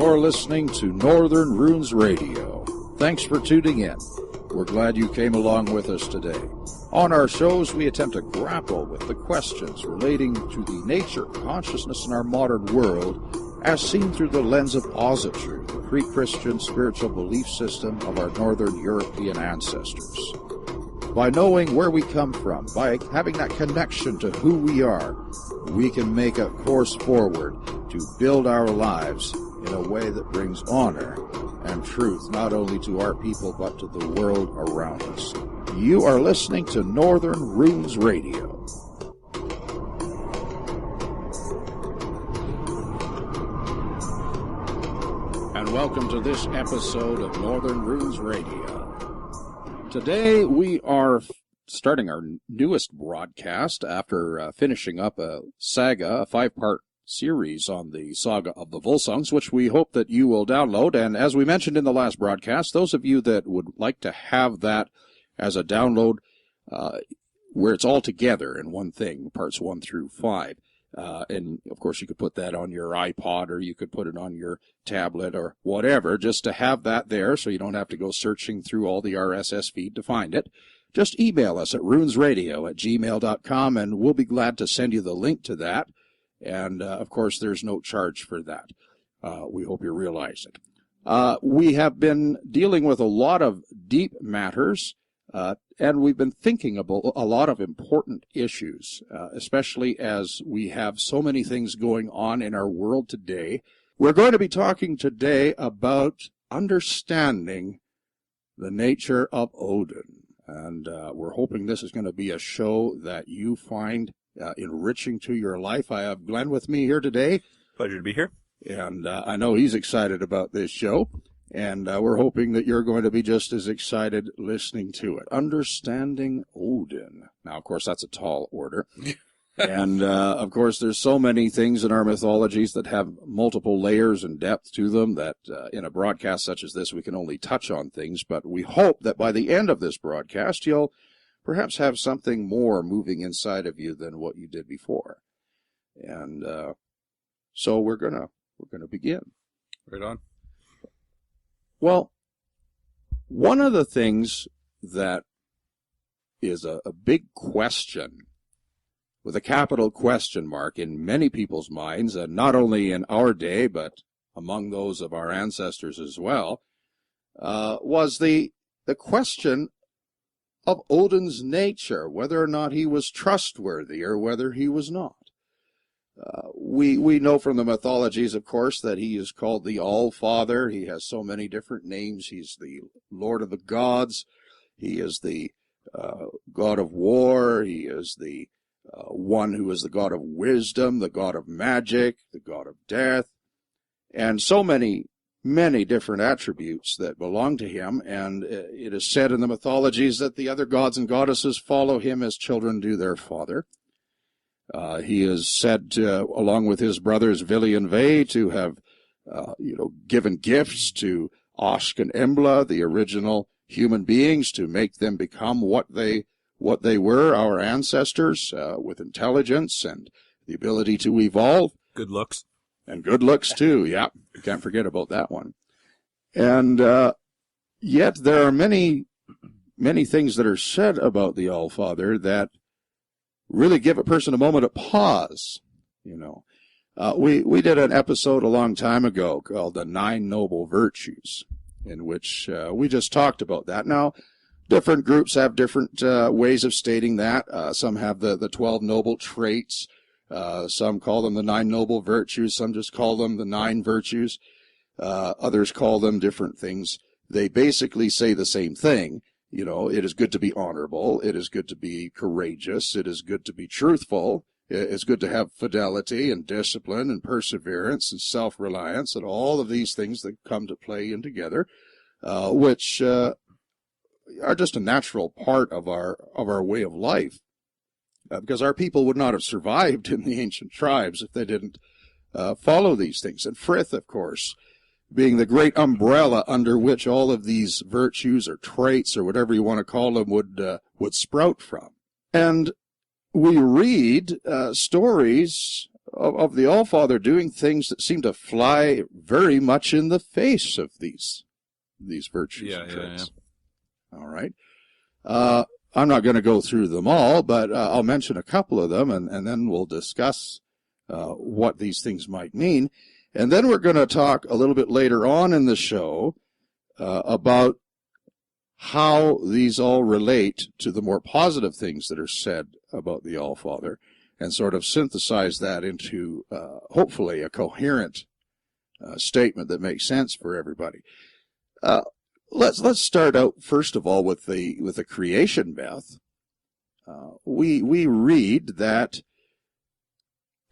You're listening to Northern Runes Radio. Thanks for tuning in. We're glad you came along with us today. On our shows, we attempt to grapple with the questions relating to the nature of consciousness in our modern world as seen through the lens of Ozitu, the pre-Christian spiritual belief system of our Northern European ancestors. By knowing where we come from, by having that connection to who we are, we can make a course forward to build our lives in a way that brings honor and truth not only to our people but to the world around us. You are listening to Northern Runes Radio. And welcome to this episode of Northern Runes Radio. Today we are starting our newest broadcast after finishing up a saga, a 5-part series on the saga of the Volsungs, which we hope that you will download. And as we mentioned in the last broadcast, those of you that would like to have that as a download where it's all together in one thing, parts 1 through 5. And, of course, you could put that on your iPod or you could put it on your tablet or whatever, just to have that there so you don't have to go searching through all the RSS feed to find it. Just email us at runesradio@gmail.com, and we'll be glad to send you the link to that. And, of course, there's no charge for that. We hope you realize it. We have been dealing with a lot of deep matters, and we've been thinking about a lot of important issues, especially as we have so many things going on in our world today. We're going to be talking today about understanding the nature of Odin. And we're hoping this is going to be a show that you find enriching to your life. I have Glenn with me here today. Pleasure to be here. And I know he's excited about this show. And we're hoping that you're going to be just as excited listening to it. Understanding Odin. Now, of course, that's a tall order. And, of course, there's so many things in our mythologies that have multiple layers and depth to them that in a broadcast such as this, we can only touch on things. But we hope that by the end of this broadcast, you'll perhaps have something more moving inside of you than what you did before. And so we're gonna begin. Right on. Well, one of the things that is a big question, with a capital question mark in many people's minds, and not only in our day, but among those of our ancestors as well, was the question of Odin's nature, whether or not he was trustworthy or whether he was not. We know from the mythologies, of course, that he is called the All-Father. He has so many different names. He's the Lord of the Gods. He is the God of War. He is the one who is the God of wisdom, the God of magic, the God of death, and so many different attributes that belong to him. And it is said in the mythologies that the other gods and goddesses follow him as children do their father. He is said to, along with his brothers Vili and Ve, to have, given gifts to Oshk and Embla, the original human beings, to make them become what they were, our ancestors, with intelligence and the ability to evolve. Good looks. And good looks, too, yeah. Can't forget about that one. And yet there are many things that are said about the All-Father that really give a person a moment of pause, We did an episode a long time ago called The 9 Noble Virtues, in which we just talked about that. Now, different groups have different ways of stating that. Some have the 12 noble traits. Some call them the 9 noble virtues. Some just call them the 9 virtues. Others call them different things. They basically say the same thing. It is good to be honorable. It is good to be courageous. It is good to be truthful. It's good to have fidelity and discipline and perseverance and self-reliance and all of these things that come to play in together, which are just a natural part of our way of life. Because our people would not have survived in the ancient tribes if they didn't follow these things. And Frith, of course, being the great umbrella under which all of these virtues or traits or whatever you want to call them would sprout from. And we read stories of the Allfather doing things that seem to fly very much in the face of these virtues and traits. Yeah. All right. I'm not going to go through them all, but I'll mention a couple of them, and then we'll discuss what these things might mean. And then we're going to talk a little bit later on in the show about how these all relate to the more positive things that are said about the Allfather, and sort of synthesize that into hopefully a coherent statement that makes sense for everybody. Let's start out first of all with the creation myth. We read that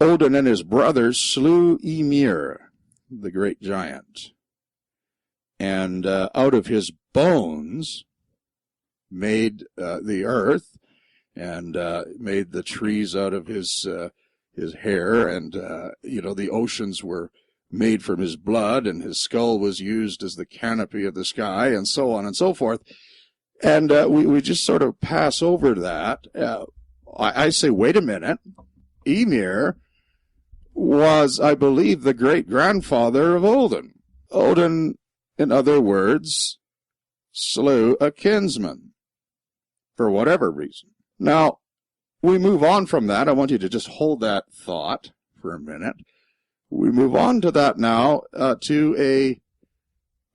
Odin and his brothers slew Ymir, the great giant, and out of his bones made the earth, and made the trees out of his hair, and the oceans were made from his blood, and his skull was used as the canopy of the sky, and so on and so forth. And we just sort of pass over that. I say, wait a minute. Ymir was, I believe, the great-grandfather of Odin. Odin, in other words, slew a kinsman, for whatever reason. Now, we move on from that. I want you to just hold that thought for a minute. We move on to that now, to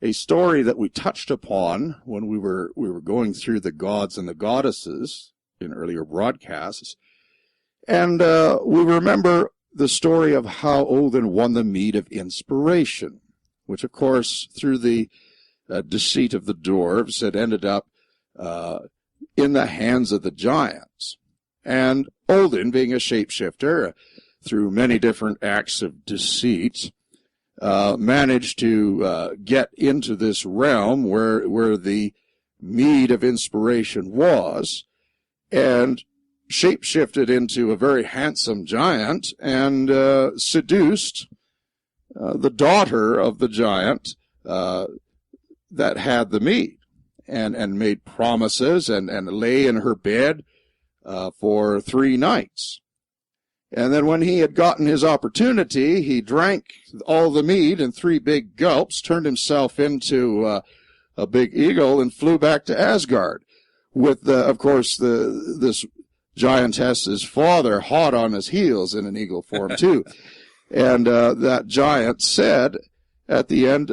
a story that we touched upon when we were going through the gods and the goddesses in earlier broadcasts. And we remember the story of how Odin won the mead of inspiration, which, of course, through the deceit of the dwarves, had ended up in the hands of the giants. And Odin, being a shapeshifter, through many different acts of deceit, managed to get into this realm where the mead of inspiration was, and shapeshifted into a very handsome giant, and seduced the daughter of the giant that had the mead, and made promises, and lay in her bed for 3 nights. And then when he had gotten his opportunity, he drank all the mead in 3 big gulps, turned himself into a big eagle, and flew back to Asgard, with, of course, this giantess's father hot on his heels in an eagle form too. And that giant said at the end,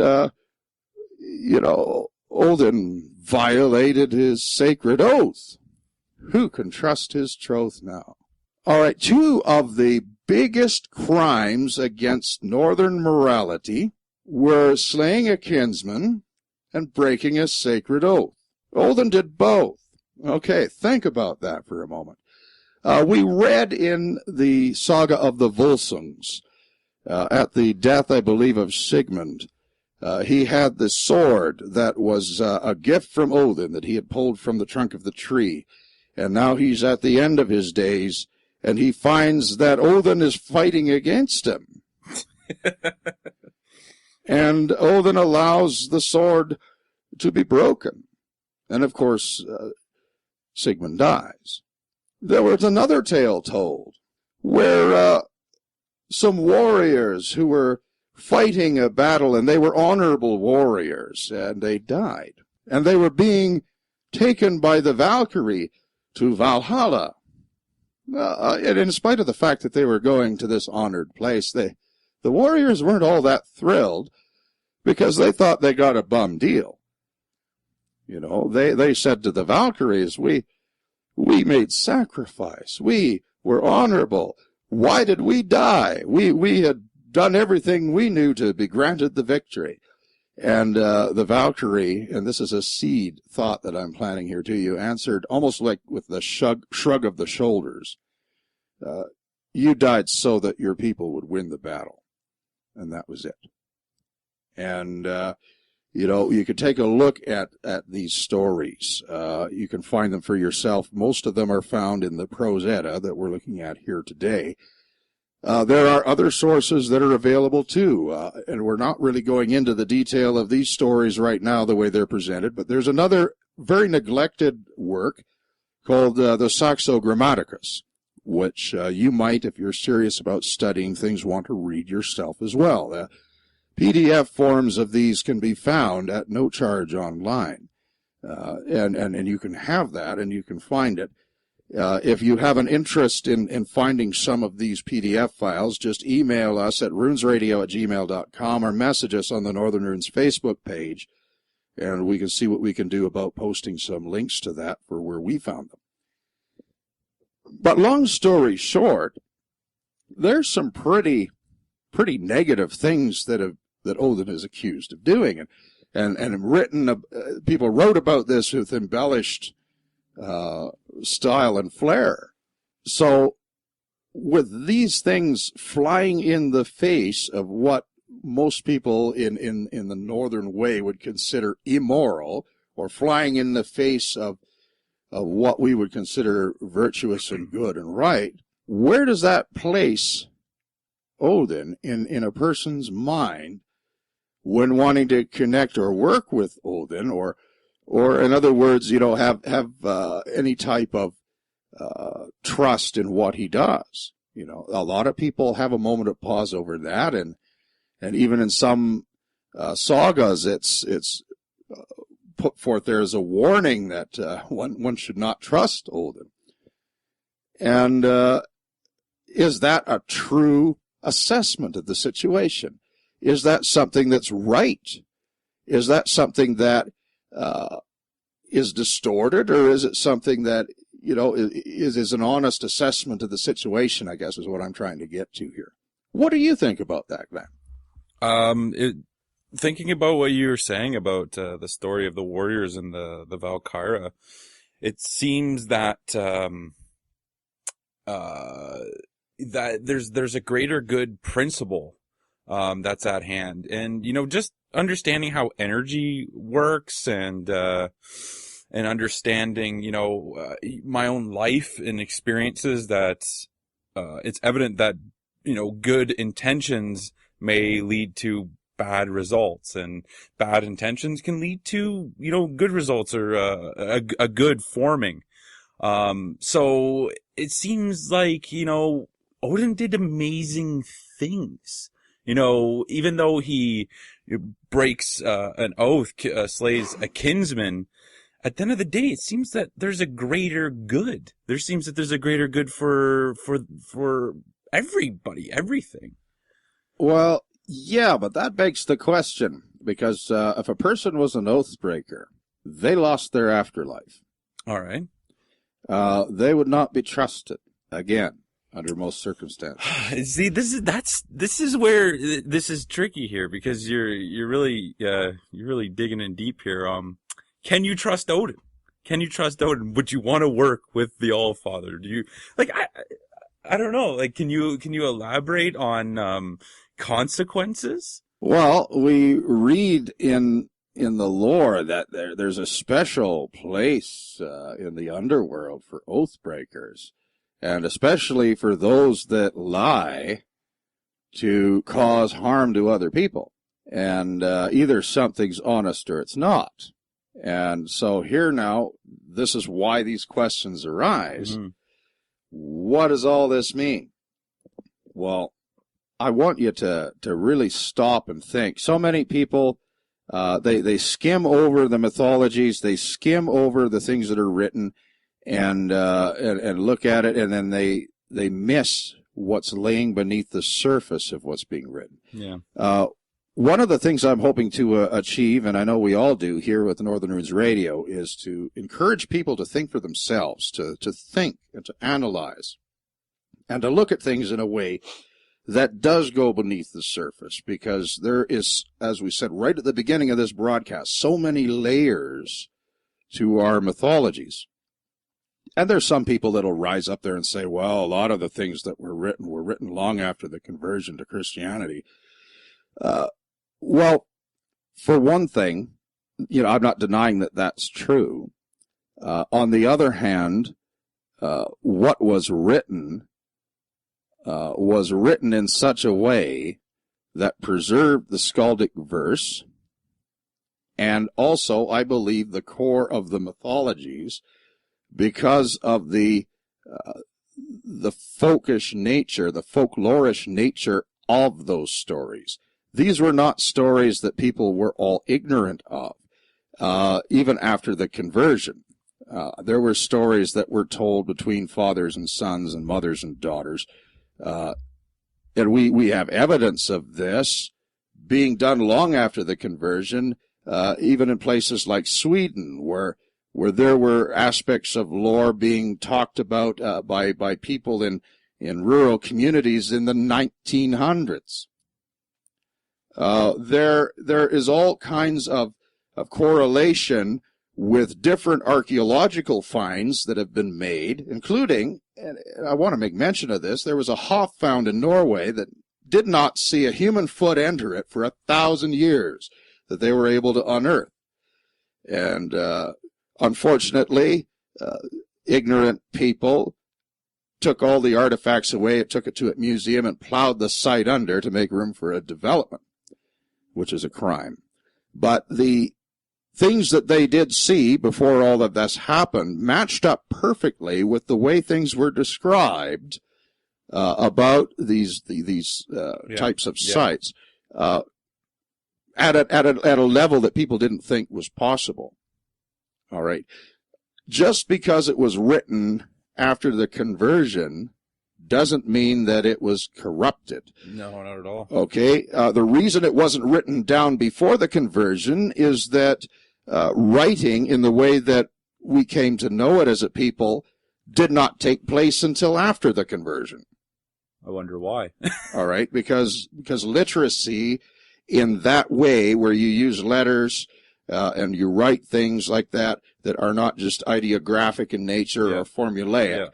Odin violated his sacred oath. Who can trust his troth now? All right, 2 of the biggest crimes against northern morality were slaying a kinsman and breaking a sacred oath. Odin did both. Okay, think about that for a moment. We read in the saga of the Volsungs, at the death, I believe, of Sigmund, he had the sword that was a gift from Odin that he had pulled from the trunk of the tree. And now he's at the end of his days, and he finds that Odin is fighting against him. And Odin allows the sword to be broken. And, of course, Sigmund dies. There was another tale told where some warriors who were fighting a battle, and they were honorable warriors, and they died. And they were being taken by the Valkyrie to Valhalla. And in spite of the fact that they were going to this honored place, the warriors weren't all that thrilled, because they thought they got a bum deal. You know, they said to the Valkyries, we made sacrifice. We were honorable. Why did we die? We had done everything we knew to be granted the victory. And the Valkyrie, and this is a seed thought that I'm planting here to you, answered almost like with the shrug of the shoulders. You died so that your people would win the battle. And that was it. And, you know, you could take a look at these stories. You can find them for yourself. Most of them are found in the Prose Edda that we're looking at here today. There are other sources that are available too, and we're not really going into the detail of these stories right now the way they're presented, but there's another very neglected work called the Saxo Grammaticus, which you might, if you're serious about studying things, want to read yourself as well. PDF forms of these can be found at no charge online. And you can have that, and you can find it. If you have an interest in finding some of these PDF files, just email us at runesradio@gmail.com or message us on the Northern Runes Facebook page, and we can see what we can do about posting some links to that for where we found them. But long story short, there's some pretty negative things that Odin is accused of doing, and written. People wrote about this with embellished style and flair. So, with these things flying in the face of what most people in the Northern way would consider immoral, or flying in the face of what we would consider virtuous and good and right, where does that place Odin in a person's mind when wanting to connect or work with Odin, or in other words, have any type of trust in what he does? A lot of people have a moment of pause over that, and even in some sagas, it's put forth there as a warning that one should not trust Odin. And is that a true assessment of the situation? Is that something that's right? Is that something that is distorted, or is it something that is an honest assessment of the situation? I guess is what I'm trying to get to here. What do you think about that, Glenn? Thinking about what you were saying about the story of the warriors and the Valkyra, it seems that that there's a greater good principle that's at hand, and just understanding how energy works, and understanding my own life and experiences, that it's evident that good intentions may lead to bad results, and bad intentions can lead to good results, or a good forming. So it seems like Odin did amazing things. Even though he breaks an oath, slays a kinsman, at the end of the day, it seems that there's a greater good. There seems that there's a greater good for everybody, everything. Well, yeah, but that begs the question, because if a person was an oath breaker, they lost their afterlife. All right. They would not be trusted again under most circumstances. See, this is where this is tricky here, because you're really digging in deep here. Can you trust Odin? Can you trust Odin? Would you want to work with the Allfather? Do you I don't know. Can you elaborate on consequences? Well, we read in the lore that there's a special place in the underworld for oath breakers, and especially for those that lie to cause harm to other people. And either something's honest or it's not. And so here now, this is why these questions arise. Mm-hmm. What does all this mean? Well, I want you to really stop and think. So many people, they skim over the mythologies, they skim over the things that are written, and look at it, and then they miss what's laying beneath the surface of what's being written. Yeah. One of the things I'm hoping to achieve, and I know we all do here with Northern Runes Radio, is to encourage people to think for themselves, to think and to analyze, and to look at things in a way that does go beneath the surface, because there is, as we said right at the beginning of this broadcast, so many layers to our mythologies. And there's some people that'll rise up there and say, well, a lot of the things that were written long after the conversion to Christianity. Well, for one thing, I'm not denying that that's true. On the other hand, what was written in such a way that preserved the skaldic verse, and also, I believe, the core of the mythologies, because of the the folkish nature, the folklorish nature of those stories. These were not stories that people were all ignorant of, even after the conversion. There were stories that were told between fathers and sons and mothers and daughters. And we have evidence of this being done long after the conversion, even in places like Sweden, where there were aspects of lore being talked about by people in rural communities in the 1900s. There is all kinds of correlation with different archaeological finds that have been made, including, and I want to make mention of this, there was a Hof found in Norway that did not see a human foot enter it for 1,000 years that they were able to unearth. And unfortunately, ignorant people took all the artifacts away, took it to a museum, and plowed the site under to make room for a development, which is a crime. But the things that they did see before all of this happened matched up perfectly with the way things were described about these types of sites at a level that people didn't think was possible. All right. Just because it was written after the conversion doesn't mean that it was corrupted. No, not at all. Okay. The reason it wasn't written down before the conversion is that writing in the way that we came to know it as a people did not take place until after the conversion. I wonder why. All right. Because literacy in that way, where you use letters and you write things like that are not just ideographic in nature or formulaic,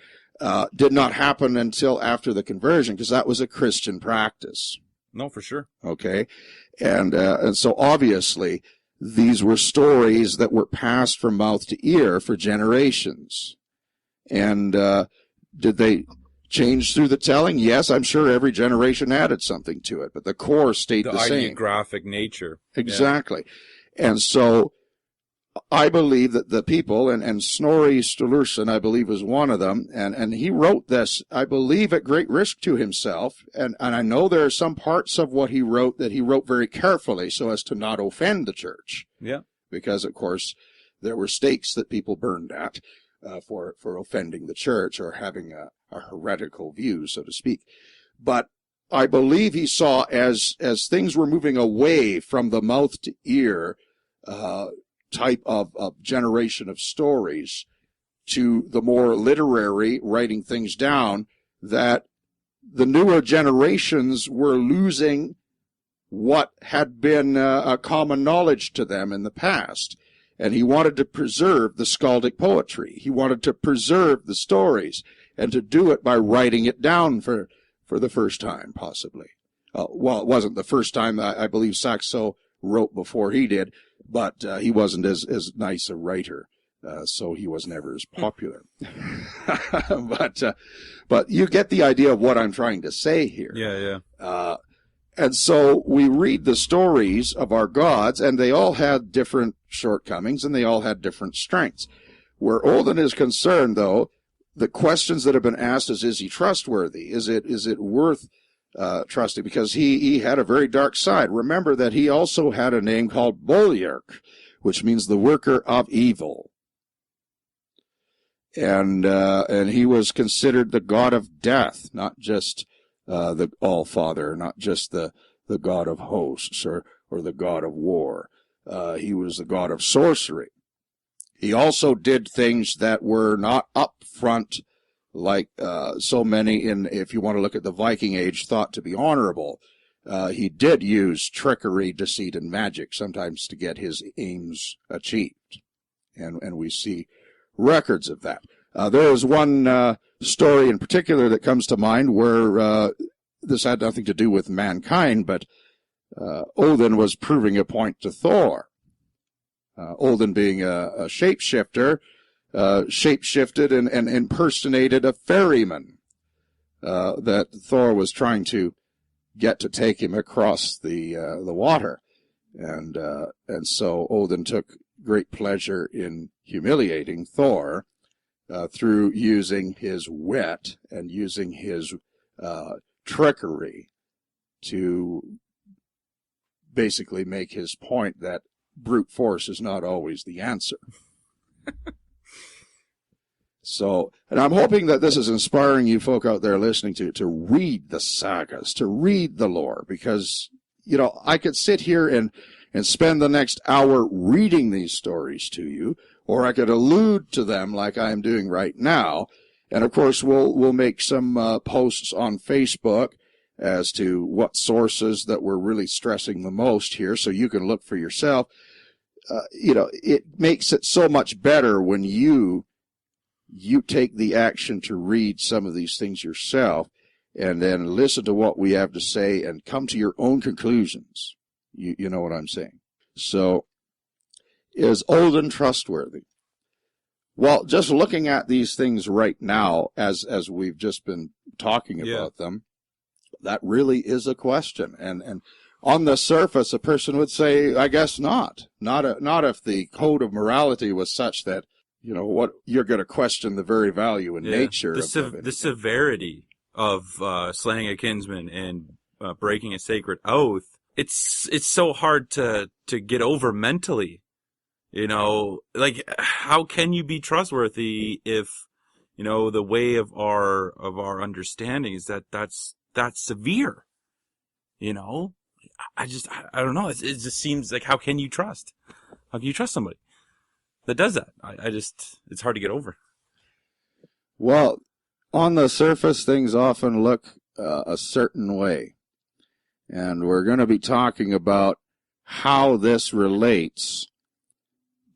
did not happen until after the conversion, because that was a Christian practice. No, for sure. Okay. And so obviously these were stories that were passed from mouth to ear for generations. And did they change through the telling? Yes, I'm sure every generation added something to it, but the core stayed the same. The ideographic nature. Exactly. Yeah. And so I believe that the people, and Snorri Sturluson, I believe, was one of them, and he wrote this, I believe, at great risk to himself, and I know there are some parts of what he wrote that he wrote very carefully so as to not offend the church. Yeah. Because, of course, there were stakes that people burned at for offending the church or having a heretical view, so to speak. But I believe he saw, as things were moving away from the mouth to ear type of generation of stories to the more literary writing things down, that the newer generations were losing what had been a common knowledge to them in the past. And he wanted to preserve the skaldic poetry. He wanted to preserve the stories, and to do it by writing it down for the first time, possibly. Well, it wasn't the first time. I believe Saxo wrote before he did, but he wasn't as nice a writer, so he was never as popular. But you get the idea of what I'm trying to say here. Yeah. And so we read the stories of our gods, and they all had different shortcomings, and they all had different strengths. Where Odin is concerned, though, the questions that have been asked is he trustworthy? Is it worth trusting? Because he had a very dark side. Remember that he also had a name called Boljurk, which means the worker of evil. And he was considered the god of death, not just the All-Father, not just the god of hosts or the god of war. He was the god of sorcery. He also did things that were not upfront, like so many if you want to look at the Viking Age, thought to be honorable. He did use trickery, deceit, and magic sometimes to get his aims achieved. And we see records of that. There is one story in particular that comes to mind where this had nothing to do with mankind, but Odin was proving a point to Thor. Odin, being a shapeshifter, shapeshifted and impersonated a ferryman that Thor was trying to get to take him across the water, and so Odin took great pleasure in humiliating Thor through using his wit and using his trickery to basically make his point that brute force is not always the answer. So, and I'm hoping that this is inspiring you folk out there listening to read the sagas, to read the lore, because, you know, I could sit here and spend the next hour reading these stories to you, or I could allude to them like I am doing right now. And of course, we'll make some posts on Facebook as to what sources that we're really stressing the most here, so you can look for yourself. You know, it makes it so much better when you take the action to read some of these things yourself and then listen to what we have to say and come to your own conclusions. You know what I'm saying? So, is Odin trustworthy? Well, just looking at these things right now, as we've just been talking about them, that really is a question. And on the surface, a person would say, I guess not. Not if the code of morality was such that, you know, what you're going to question the very value and nature of the severity of slaying a kinsman and breaking a sacred oath. It's so hard to get over mentally. You know, like, how can you be trustworthy if, you know, the way of our understanding is that's severe? You know, I don't know. It just seems like, how can you trust? How can you trust somebody that does that? It's hard to get over. Well, on the surface, things often look a certain way. And we're going to be talking about how this relates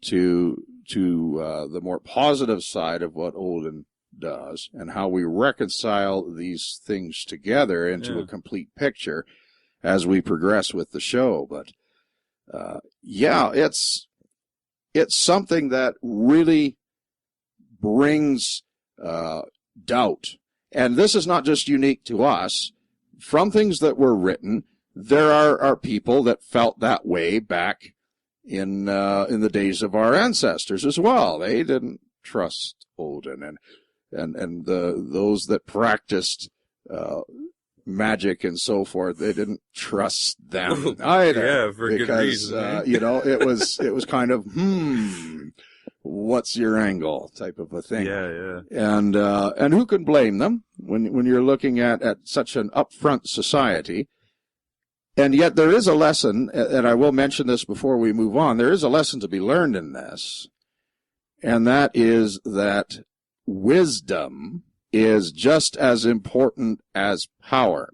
to the more positive side of what Odin does and how we reconcile these things together into a complete picture as we progress with the show. But, it's something that really brings doubt. And this is not just unique to us. From things that were written, there are people that felt that way back in the days of our ancestors as well. They didn't trust Odin, and those that practiced magic and so forth, they didn't trust them either. Yeah, for good reason. You know, it was kind of what's your angle type of a thing. Yeah. And who can blame them when you're looking at such an upfront society? And yet there is a lesson, and I will mention this before we move on, there is a lesson to be learned in this, and that is that wisdom is just as important as power.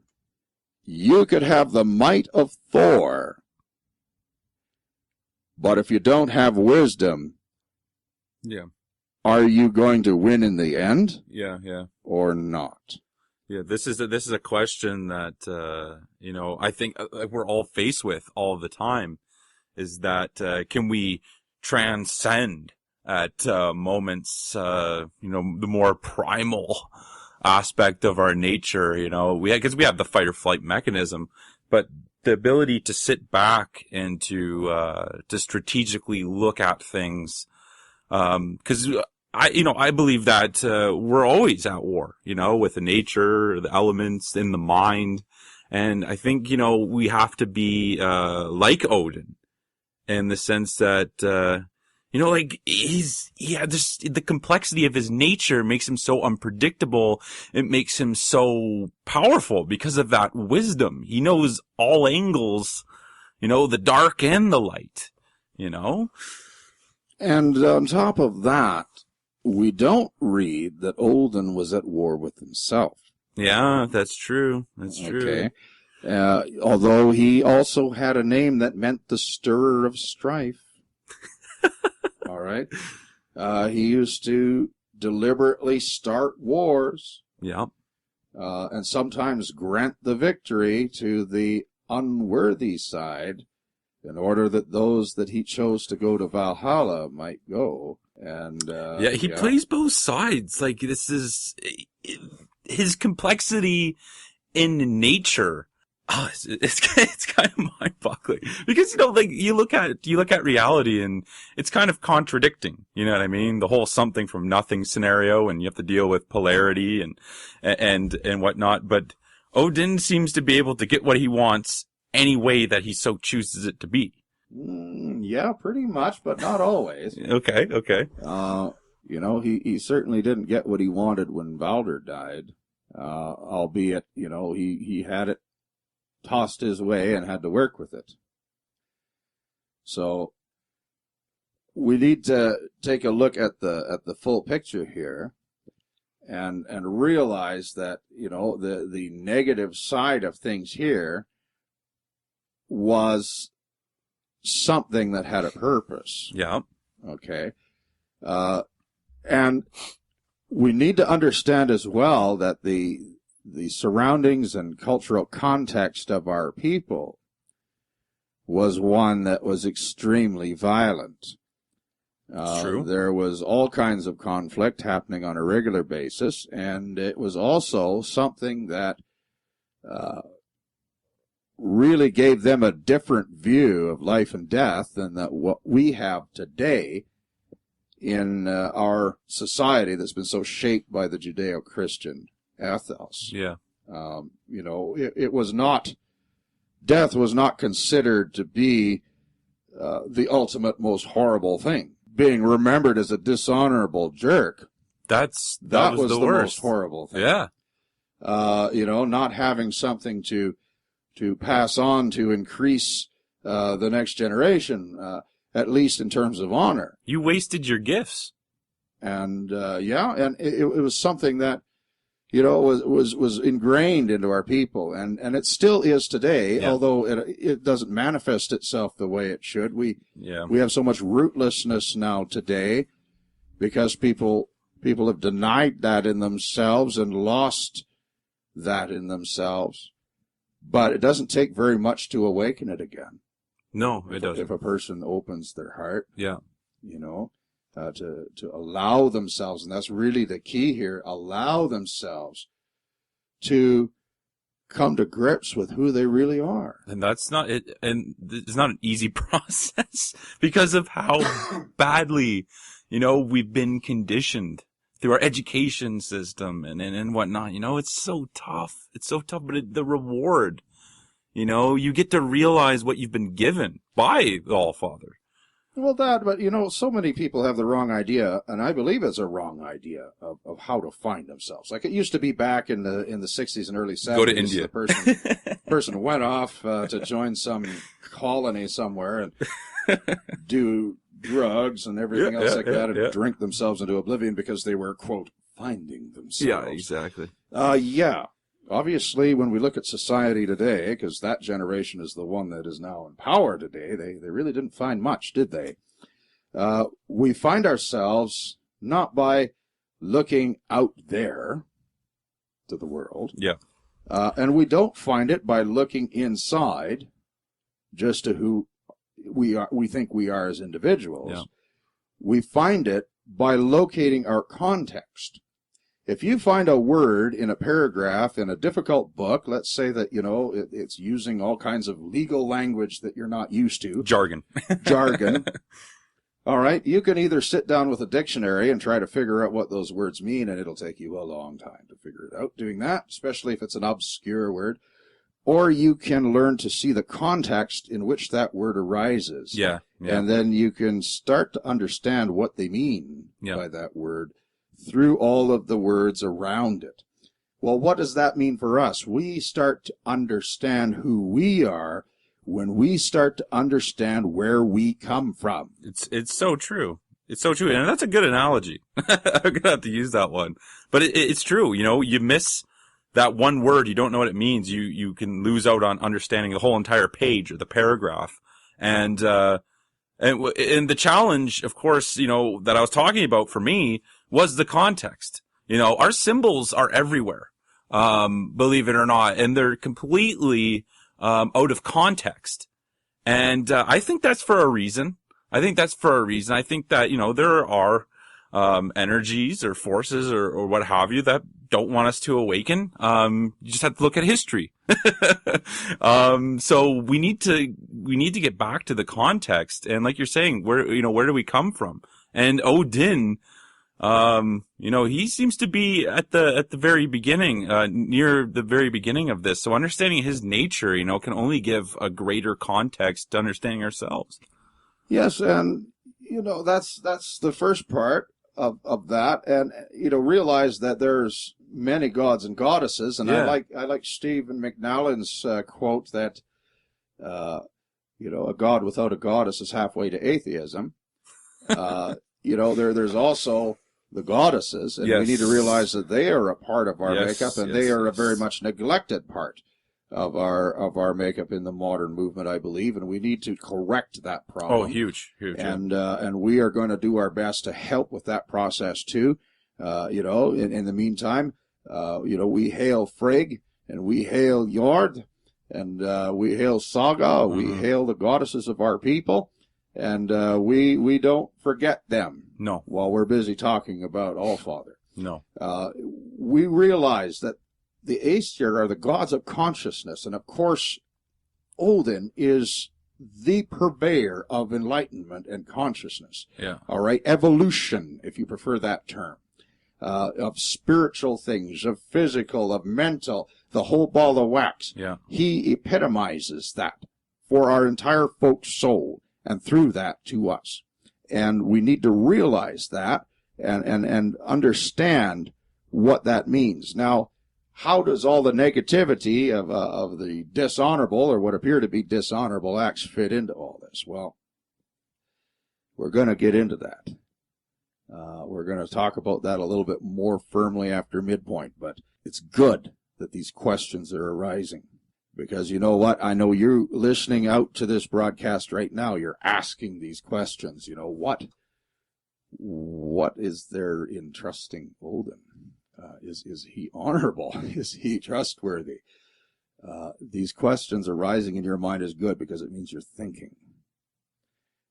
You could have the might of Thor, but if you don't have wisdom, are you going to win in the end? Yeah. Or not? Yeah, this is a question that you know, I think we're all faced with all the time. Is that can we transcend at moments, you know, the more primal aspect of our nature? You know, because we have the fight or flight mechanism, but the ability to sit back and to strategically look at things, because I believe that we're always at war, you know, with the nature, the elements, in the mind. And I think, you know, we have to be like Odin in the sense that, you know, like the complexity of his nature makes him so unpredictable. It makes him so powerful because of that wisdom. He knows all angles, you know, the dark and the light, you know. And on top of that, we don't read that Odin was at war with himself. Yeah, that's true. That's true. Okay. Although he also had a name that meant the stirrer of strife. All right. He used to deliberately start wars. Yeah. And sometimes grant the victory to the unworthy side in order that those that he chose to go to Valhalla might go. And he plays both sides. Like, this is his complexity in nature Oh, it's kind of mind-boggling because, like you look at reality and it's kind of contradicting. You know what I mean? The whole something from nothing scenario, and you have to deal with polarity and whatnot. But Odin seems to be able to get what he wants any way that he so chooses it to be. Yeah, pretty much, but not always. Okay. He certainly didn't get what he wanted when Baldur died, albeit, he had it tossed his way and had to work with it. So we need to take a look at the full picture here and realize that, the negative side of things here was something that had a purpose. Yeah. Okay. And we need to understand as well that the surroundings and cultural context of our people was one that was extremely violent. True. There was all kinds of conflict happening on a regular basis, and it was also something that really gave them a different view of life and death than what we have today in our society that's been so shaped by the Judeo-Christian ethos. Yeah. It was not, death was not considered to be the ultimate most horrible thing. Being remembered as a dishonorable jerk. That was the worst. Most horrible thing. Yeah. Not having something to pass on to increase the next generation, at least in terms of honor. You wasted your gifts. And it was something that was ingrained into our people, and it still is today, although it doesn't manifest itself the way it should. We have so much rootlessness now today because people have denied that in themselves and lost that in themselves. But it doesn't take very much to awaken it again. No, it doesn't. If a person opens their heart, yeah, to allow themselves, and that's really the key here, allow themselves to come to grips with who they really are. And that's not it, and it's not an easy process because of how badly, we've been conditioned through our education system and whatnot. It's so tough. It's so tough, but the reward, you get to realize what you've been given by the All-Father. Well, but so many people have the wrong idea, and I believe it's a wrong idea of how to find themselves. Like it used to be back in the 60s and early 70s. Go to India. The person went off to join some colony somewhere and do drugs and everything else like that, and drink themselves into oblivion because they were, quote, finding themselves. Yeah, exactly. Obviously, when we look at society today, because that generation is the one that is now in power today, they really didn't find much, did they? We find ourselves not by looking out there to the world. Yeah. And we don't find it by looking inside just to who we think we are as individuals. Yeah. We find it by locating our context. If you find a word in a paragraph in a difficult book, let's say that, it's using all kinds of legal language that you're not used to. Jargon. All right. You can either sit down with a dictionary and try to figure out what those words mean, and it'll take you a long time to figure it out doing that, especially if it's an obscure word. Or you can learn to see the context in which that word arises. Yeah. And then you can start to understand what they mean by that word through all of the words around it. Well, what does that mean for us? We start to understand who we are when we start to understand where we come from. It's so true. It's so true. And that's a good analogy. I'm going to have to use that one. But it's true. You miss that one word, you don't know what it means. You can lose out on understanding the whole entire page or the paragraph. And the challenge, of course, that I was talking about for me was the context. Our symbols are everywhere, believe it or not, and they're completely out of context. And I think that's for a reason. I think that, there are energies or forces or what have you that don't want us to awaken. You just have to look at history. So we need to get back to the context. And like you're saying, where do we come from? And Odin, he seems to be at the very beginning, near the very beginning of this. So understanding his nature, can only give a greater context to understanding ourselves. Yes, and that's the first part of that, and realize that there's many gods and goddesses, and Yeah. I like Stephen McNallen's quote that a god without a goddess is halfway to atheism. There's also the goddesses, and we Yes. need to realize that they are a part of our Yes, makeup, and yes, they are a yes. very much neglected part of our makeup in the modern movement, I believe, and we need to correct that problem. Oh, huge. And we are going to do our best to help with that process too. In the meantime, we hail Frigg, and we hail Jord, and we hail Saga, we hail the goddesses of our people, and we don't forget them. No. While we're busy talking about Allfather. No. We realize that the Aesir are the gods of consciousness, and of course, Odin is the purveyor of enlightenment and consciousness. Yeah. All right, evolution, if you prefer that term, of spiritual things, of physical, of mental, the whole ball of wax. Yeah. He epitomizes that for our entire folk soul, and through that to us. And we need to realize that and understand what that means. Now, how does all the negativity of the dishonorable, or what appear to be dishonorable acts, fit into all this? Well, we're going to get into that. We're going to talk about that a little bit more firmly after midpoint, but it's good that these questions are arising. Because you know what? I know you're listening out to this broadcast right now. You're asking these questions. What is there in trusting Odin? Is he honorable? Is he trustworthy? These questions arising in your mind is good, because it means you're thinking.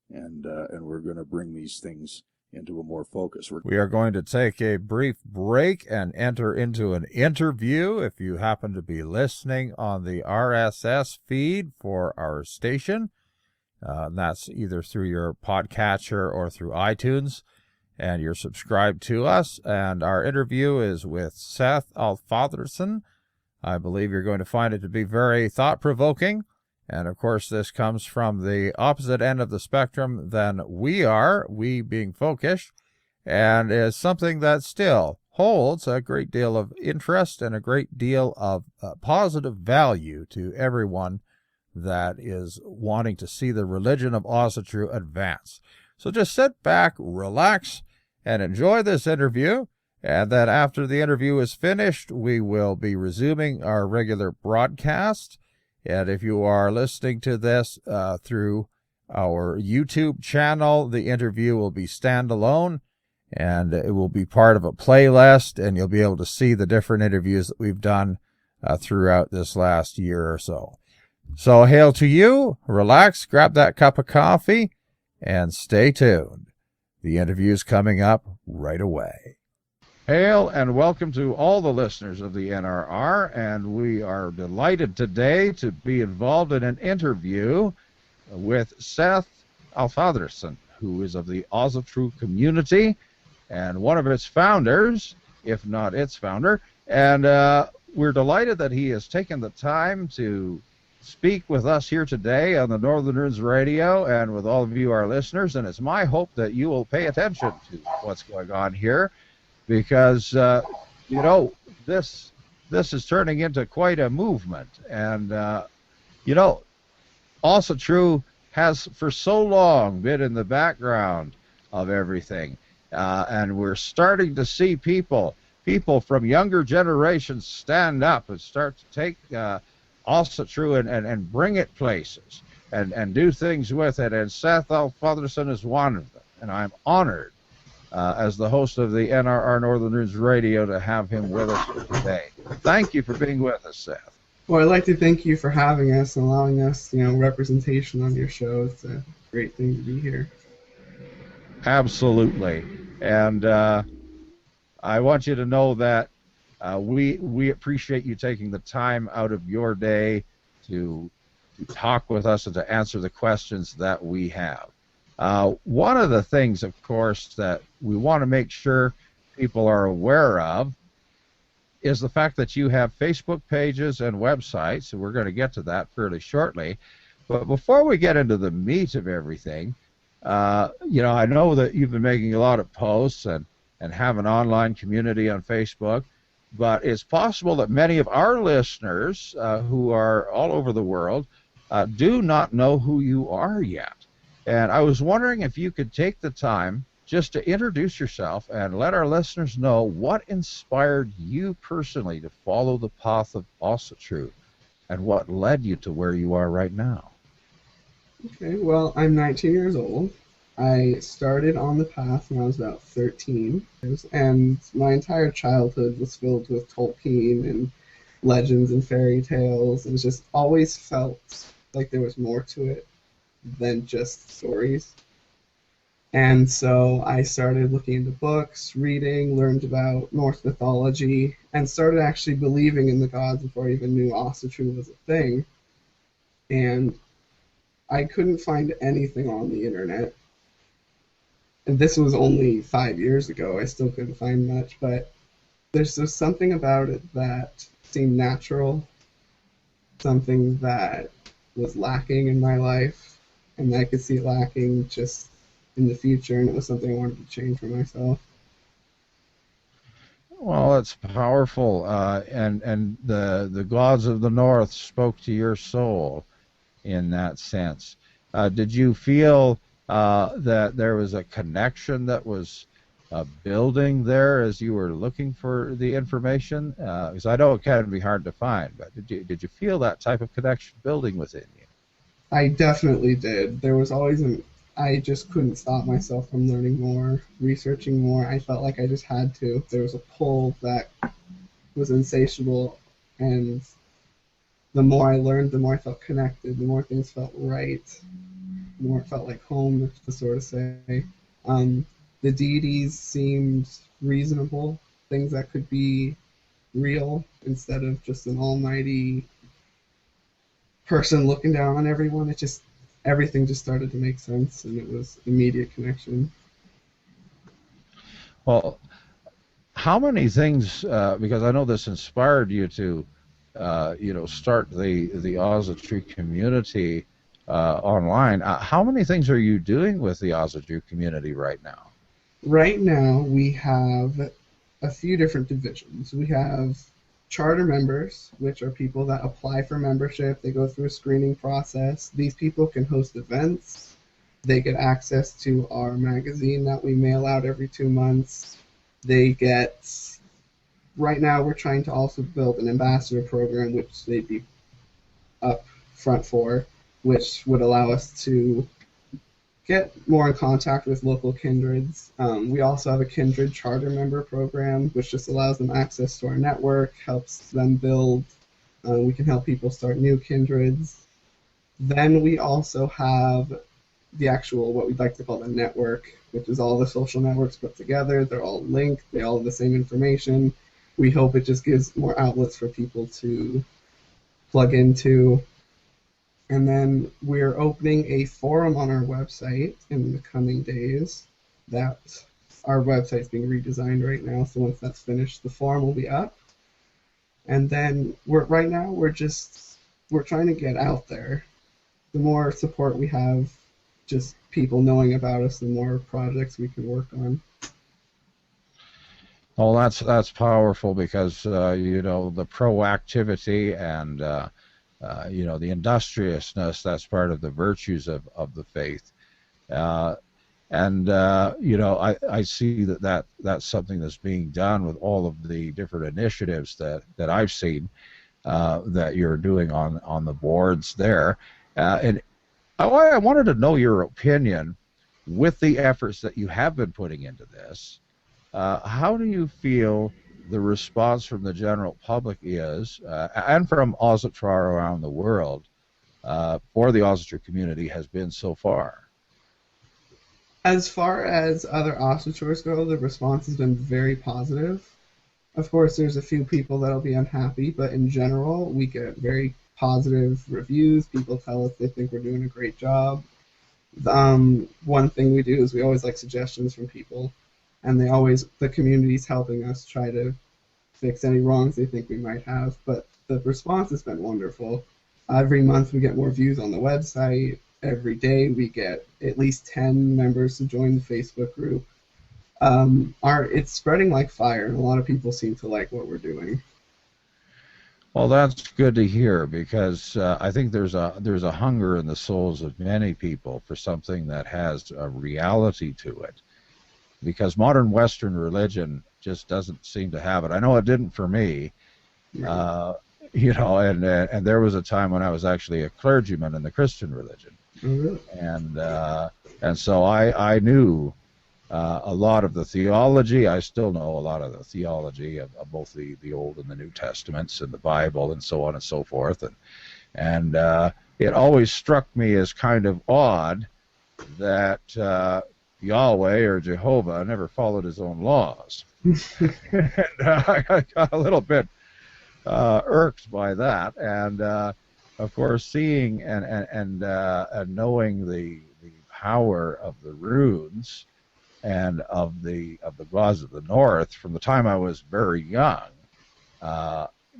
And we're going to bring these things into a more focus. We are going to take a brief break and enter into an interview. If you happen to be listening on the RSS feed for our station, that's either through your podcatcher or through iTunes, and you're subscribed to us. And our interview is with Seth Alfatherson. I believe you're going to find it to be very thought-provoking. And, of course, this comes from the opposite end of the spectrum than we are, we being folkish, and is something that still holds a great deal of interest and a great deal of positive value to everyone that is wanting to see the religion of Asatru advance. So just sit back, relax, and enjoy this interview. And then after the interview is finished, we will be resuming our regular broadcast. And if you are listening to this through our YouTube channel, the interview will be standalone, and it will be part of a playlist, and you'll be able to see the different interviews that we've done throughout this last year or so. So hail to you, relax, grab that cup of coffee, and stay tuned. The interview's coming up right away. Hail and welcome to all the listeners of the NRR, and we are delighted today to be involved in an interview with Seth Alfatherson, who is of the Asatru community and one of its founders, if not its founder. And we're delighted that he has taken the time to speak with us here today on the Northern Runes Radio and with all of you, our listeners. And it's my hope that you will pay attention to what's going on here, because, this is turning into quite a movement. And, Asatru has for so long been in the background of everything. And we're starting to see people from younger generations stand up and start to take Asatru and bring it places and do things with it. And Seth Alfatherson is one of them. And I'm honored as the host of the NRR Northern Runes Radio to have him with us today. Thank you for being with us, Seth. Well, I'd like to thank you for having us and allowing us, representation on your show. It's a great thing to be here. Absolutely. And I want you to know that We appreciate you taking the time out of your day to talk with us and to answer the questions that we have. One of the things, of course, that we want to make sure people are aware of is the fact that you have Facebook pages and websites, and we're going to get to that fairly shortly. But before we get into the meat of everything, I know that you've been making a lot of posts and have an online community on Facebook, but it's possible that many of our listeners who are all over the world do not know who you are yet. And I was wondering if you could take the time just to introduce yourself and let our listeners know what inspired you personally to follow the path of Asatru and what led you to where you are right now. Okay, well, I'm 19 years old. I started on the path when I was about 13, and my entire childhood was filled with Tolkien and legends and fairy tales, and it just always felt like there was more to it than just stories. And so I started looking into books, reading, learned about Norse mythology, and started actually believing in the gods before I even knew Asatru was a thing. And I couldn't find anything on the internet. And this was only 5 years ago. I still couldn't find much, but there's just something about it that seemed natural, something that was lacking in my life, and I could see it lacking just in the future, and it was something I wanted to change for myself. Well, that's powerful, and the gods of the North spoke to your soul in that sense. Did you feel that there was a connection that was building there as you were looking for the information? Because I know it can be hard to find, but did you feel that type of connection building within you? I definitely did. There was always I just couldn't stop myself from learning more, researching more. I felt like I just had to. There was a pull that was insatiable, and the more I learned, the more I felt connected, the more things felt right, the more it felt like home, to sort of say. The deities seemed reasonable, things that could be real instead of just an almighty person looking down on everyone. Everything just started to make sense, and it was immediate connection. Well, how many things, because I know this inspired you to start the Asatru community online. How many things are you doing with the Asatru community right now? Right now, we have a few different divisions. We have charter members, which are people that apply for membership. They go through a screening process. These people can host events. They get access to our magazine that we mail out every 2 months. Right now, we're trying to also build an ambassador program, which they'd be up front for, which would allow us to get more in contact with local kindreds. We also have a kindred charter member program, which just allows them access to our network, helps them build. We can help people start new kindreds. Then we also have the actual, what we'd like to call the network, which is all the social networks put together. They're all linked. They all have the same information. We hope it just gives more outlets for people to plug into. And then we're opening a forum on our website in the coming days. Our website's being redesigned right now, so once that's finished, the forum will be up. And then we're trying to get out there. The more support we have, just people knowing about us, the more projects we can work on. Well, that's powerful because the proactivity and the industriousness, that's part of the virtues of the faith. I see that's something that's being done with all of the different initiatives that I've seen that you're doing on the boards there. And I wanted to know your opinion with the efforts that you have been putting into this. How do you feel the response from the general public is, and from Asatru around the world, for the Asatru community has been so far? As far as other Asatrus go, the response has been very positive. Of course, there's a few people that'll be unhappy, but in general, we get very positive reviews. People tell us they think we're doing a great job. One thing we do is we always like suggestions from people, and the community's helping us try to fix any wrongs they think we might have. But the response has been wonderful. Every month we get more views on the website. Every day we get at least 10 members to join the Facebook group. It's spreading like fire, and a lot of people seem to like what we're doing. Well, that's good to hear, because I think there's a hunger in the souls of many people for something that has a reality to it, because modern Western religion just doesn't seem to have it. I know it didn't for me, you know, and there was a time when I was actually a clergyman in the Christian religion, and so I knew a lot of the theology. I still know a lot of the theology of both the Old and the New Testaments and the Bible and so on and so forth. And it always struck me as kind of odd that Yahweh or Jehovah never followed his own laws. And I got a little bit irked by that. And of course, seeing and knowing the power of the runes and of the gods of the north from the time I was very young,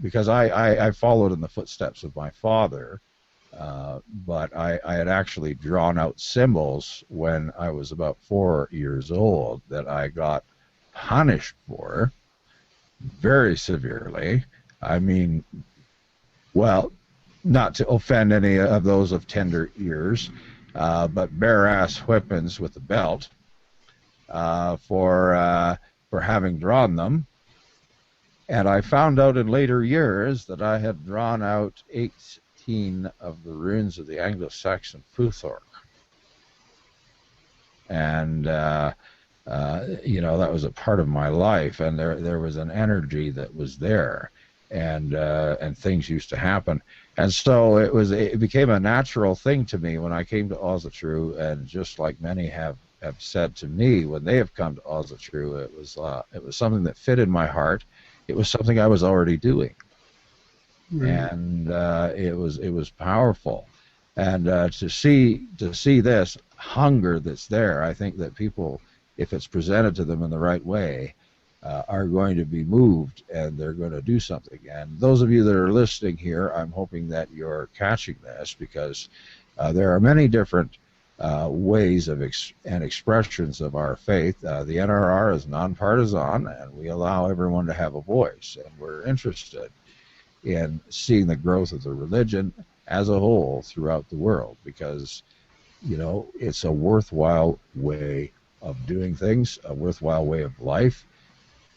because I followed in the footsteps of my father, but I had actually drawn out symbols when I was about 4 years old that I got punished for very severely. I mean, well, not to offend any of those of tender ears, but bare-ass whippings with the belt. For having drawn them, and I found out in later years that I had drawn out 18 of the runes of the Anglo-Saxon Futhorc, and you know, that was a part of my life, and there was an energy that was there, and things used to happen, and so it became a natural thing to me when I came to Osatru, and just like many have said to me when they have come to Osatru, it was something that fit in my heart. It was something I was already doing, and it was powerful. And to see this hunger that's there, I think that people, if it's presented to them in the right way, are going to be moved, and they're going to do something. And those of you that are listening here, I'm hoping that you're catching this, because there are many different ways of and expressions of our faith. The NRR is nonpartisan, and we allow everyone to have a voice, and we're interested in seeing the growth of the religion as a whole throughout the world, because, you know, it's a worthwhile way of doing things, a worthwhile way of life,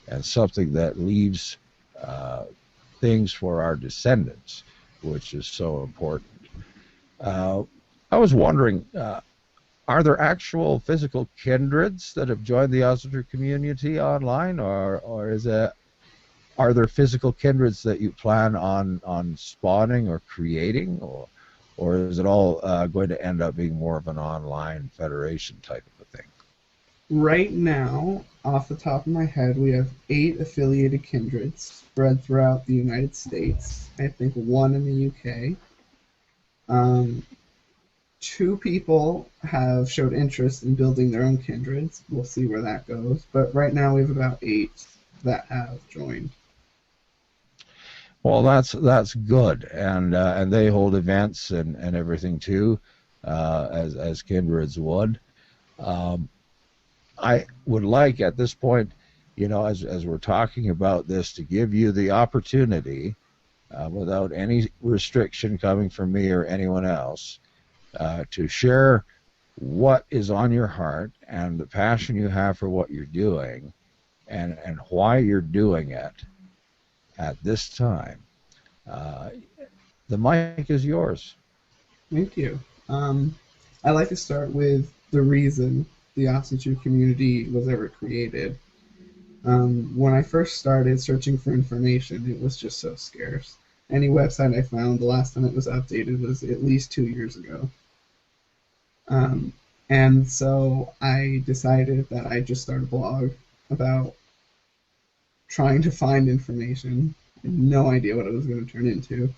and something that leaves things for our descendants, which is so important. I was wondering, are there actual physical kindreds that have joined the Osatru community online, or are there physical kindreds that you plan on spawning or creating, or is it all going to end up being more of an online federation type of a thing? Right now, off the top of my head, we have 8 affiliated kindreds spread throughout the United States. I think 1 in the UK. 2 people have showed interest in building their own kindreds. We'll see where that goes. But right now we have about 8 that have joined. Well, that's good, and they hold events and everything too, as kindreds would. I would like at this point, you know, as we're talking about this, to give you the opportunity, without any restriction coming from me or anyone else, to share what is on your heart and the passion you have for what you're doing, and why you're doing it at this time. The mic is yours. Thank you. I'd like to start with the reason the Osatru community was ever created. When I first started searching for information, it was just so scarce. Any website I found, the last time it was updated was at least 2 years ago. And so I decided that I'd just start a blog about trying to find information. I had no idea what it was going to turn into.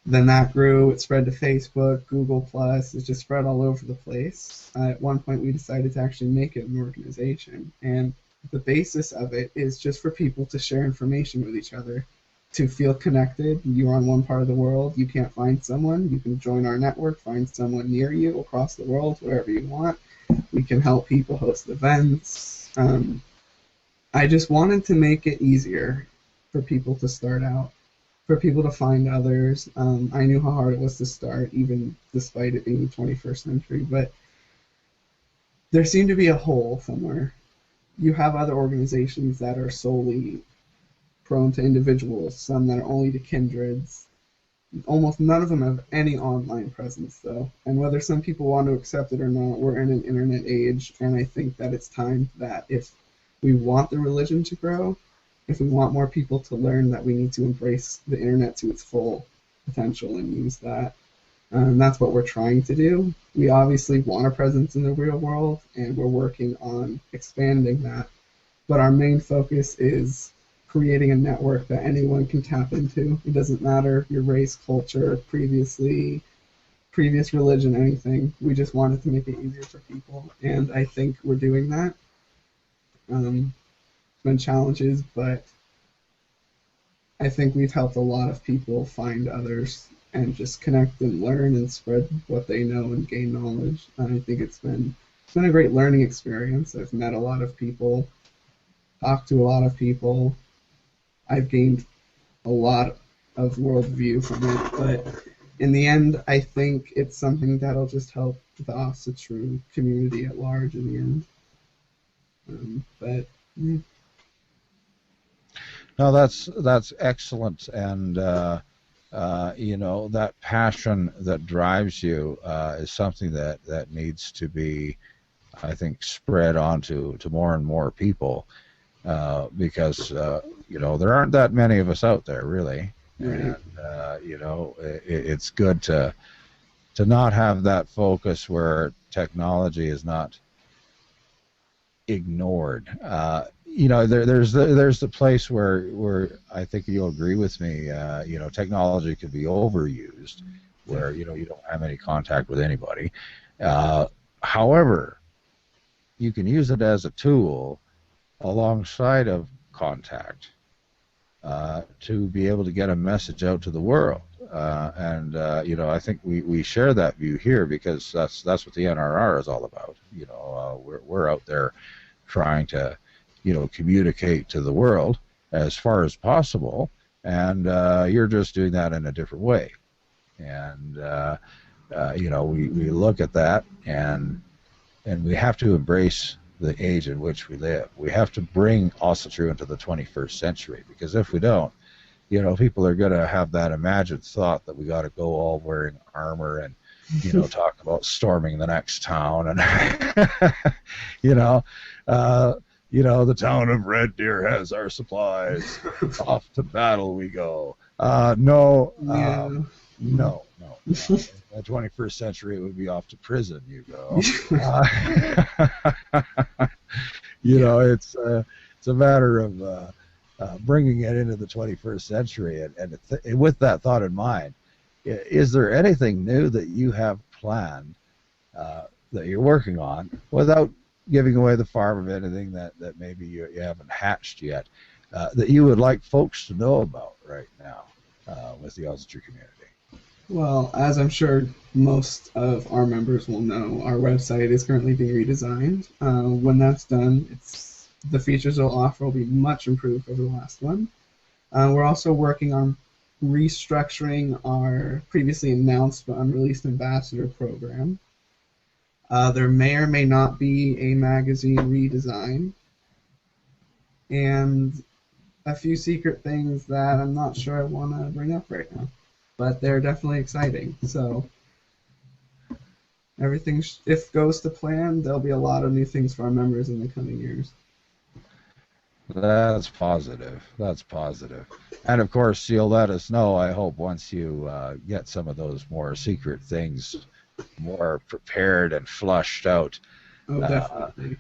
Then that grew, it spread to Facebook, Google Plus, it just spread all over the place. At one point we decided to actually make it an organization, and the basis of it is just for people to share information with each other, to feel connected. You're on one part of the world, you can't find someone, you can join our network, find someone near you across the world, wherever you want. We can help people host events. I just wanted to make it easier for people to start out, for people to find others. I knew how hard it was to start, even despite it being the 21st century, but there seemed to be a hole somewhere. You have other organizations that are solely prone to individuals, some that are only to kindreds. Almost none of them have any online presence, though. And whether some people want to accept it or not, we're in an internet age, and I think that it's time that if we want the religion to grow, if we want more people to learn, that we need to embrace the internet to its full potential and use that. That's what we're trying to do. We obviously want a presence in the real world, and we're working on expanding that. But our main focus is creating a network that anyone can tap into. It doesn't matter your race, culture, previous religion, anything. We just wanted to make it easier for people, and I think we're doing that. It's been challenges, but I think we've helped a lot of people find others and just connect and learn and spread what they know and gain knowledge. And I think it's been a great learning experience. I've met a lot of people, talked to a lot of people. I've gained a lot of worldview from it, but in the end, I think it's something that'll just help the Asatru community at large in the end. No, that's excellent, and that passion that drives you is something that needs to be, I think, spread on to more and more people, because there aren't that many of us out there, really. Right. And it's good to not have that focus where technology is not ignored. There's the place where I think you'll agree with me. Technology could be overused, where you don't have any contact with anybody. However, you can use it as a tool alongside of contact to be able to get a message out to the world. I think we share that view here, because that's what the NRR is all about. We're out there trying to communicate to the world as far as possible, and you're just doing that in a different way. And we look at that, and we have to embrace the age in which we live. We have to bring Asatru into the 21st century, because if we don't, people are going to have that imagined thought that we got to go all wearing armor and talk about storming the next town, and the town of Red Deer has our supplies. Off to battle we go. No. In the 21st century, it would be off to prison you go. It's a matter of bringing it into the 21st century, and with that thought in mind, is there anything new that you have planned that you're working on, without giving away the farm of anything that maybe you haven't hatched yet, that you would like folks to know about right now with the Asatru community? Well, as I'm sure most of our members will know, our website is currently being redesigned. When that's done, the features it'll offer will be much improved over the last one. We're also working on restructuring our previously announced but unreleased ambassador program. There may or may not be a magazine redesign, and a few secret things that I'm not sure I want to bring up right now, but they're definitely exciting. So everything, if goes to plan, there'll be a lot of new things for our members in the coming years. That's positive. That's positive. And of course, you'll let us know, I hope, once you get some of those more secret things more prepared and flushed out. Oh, definitely.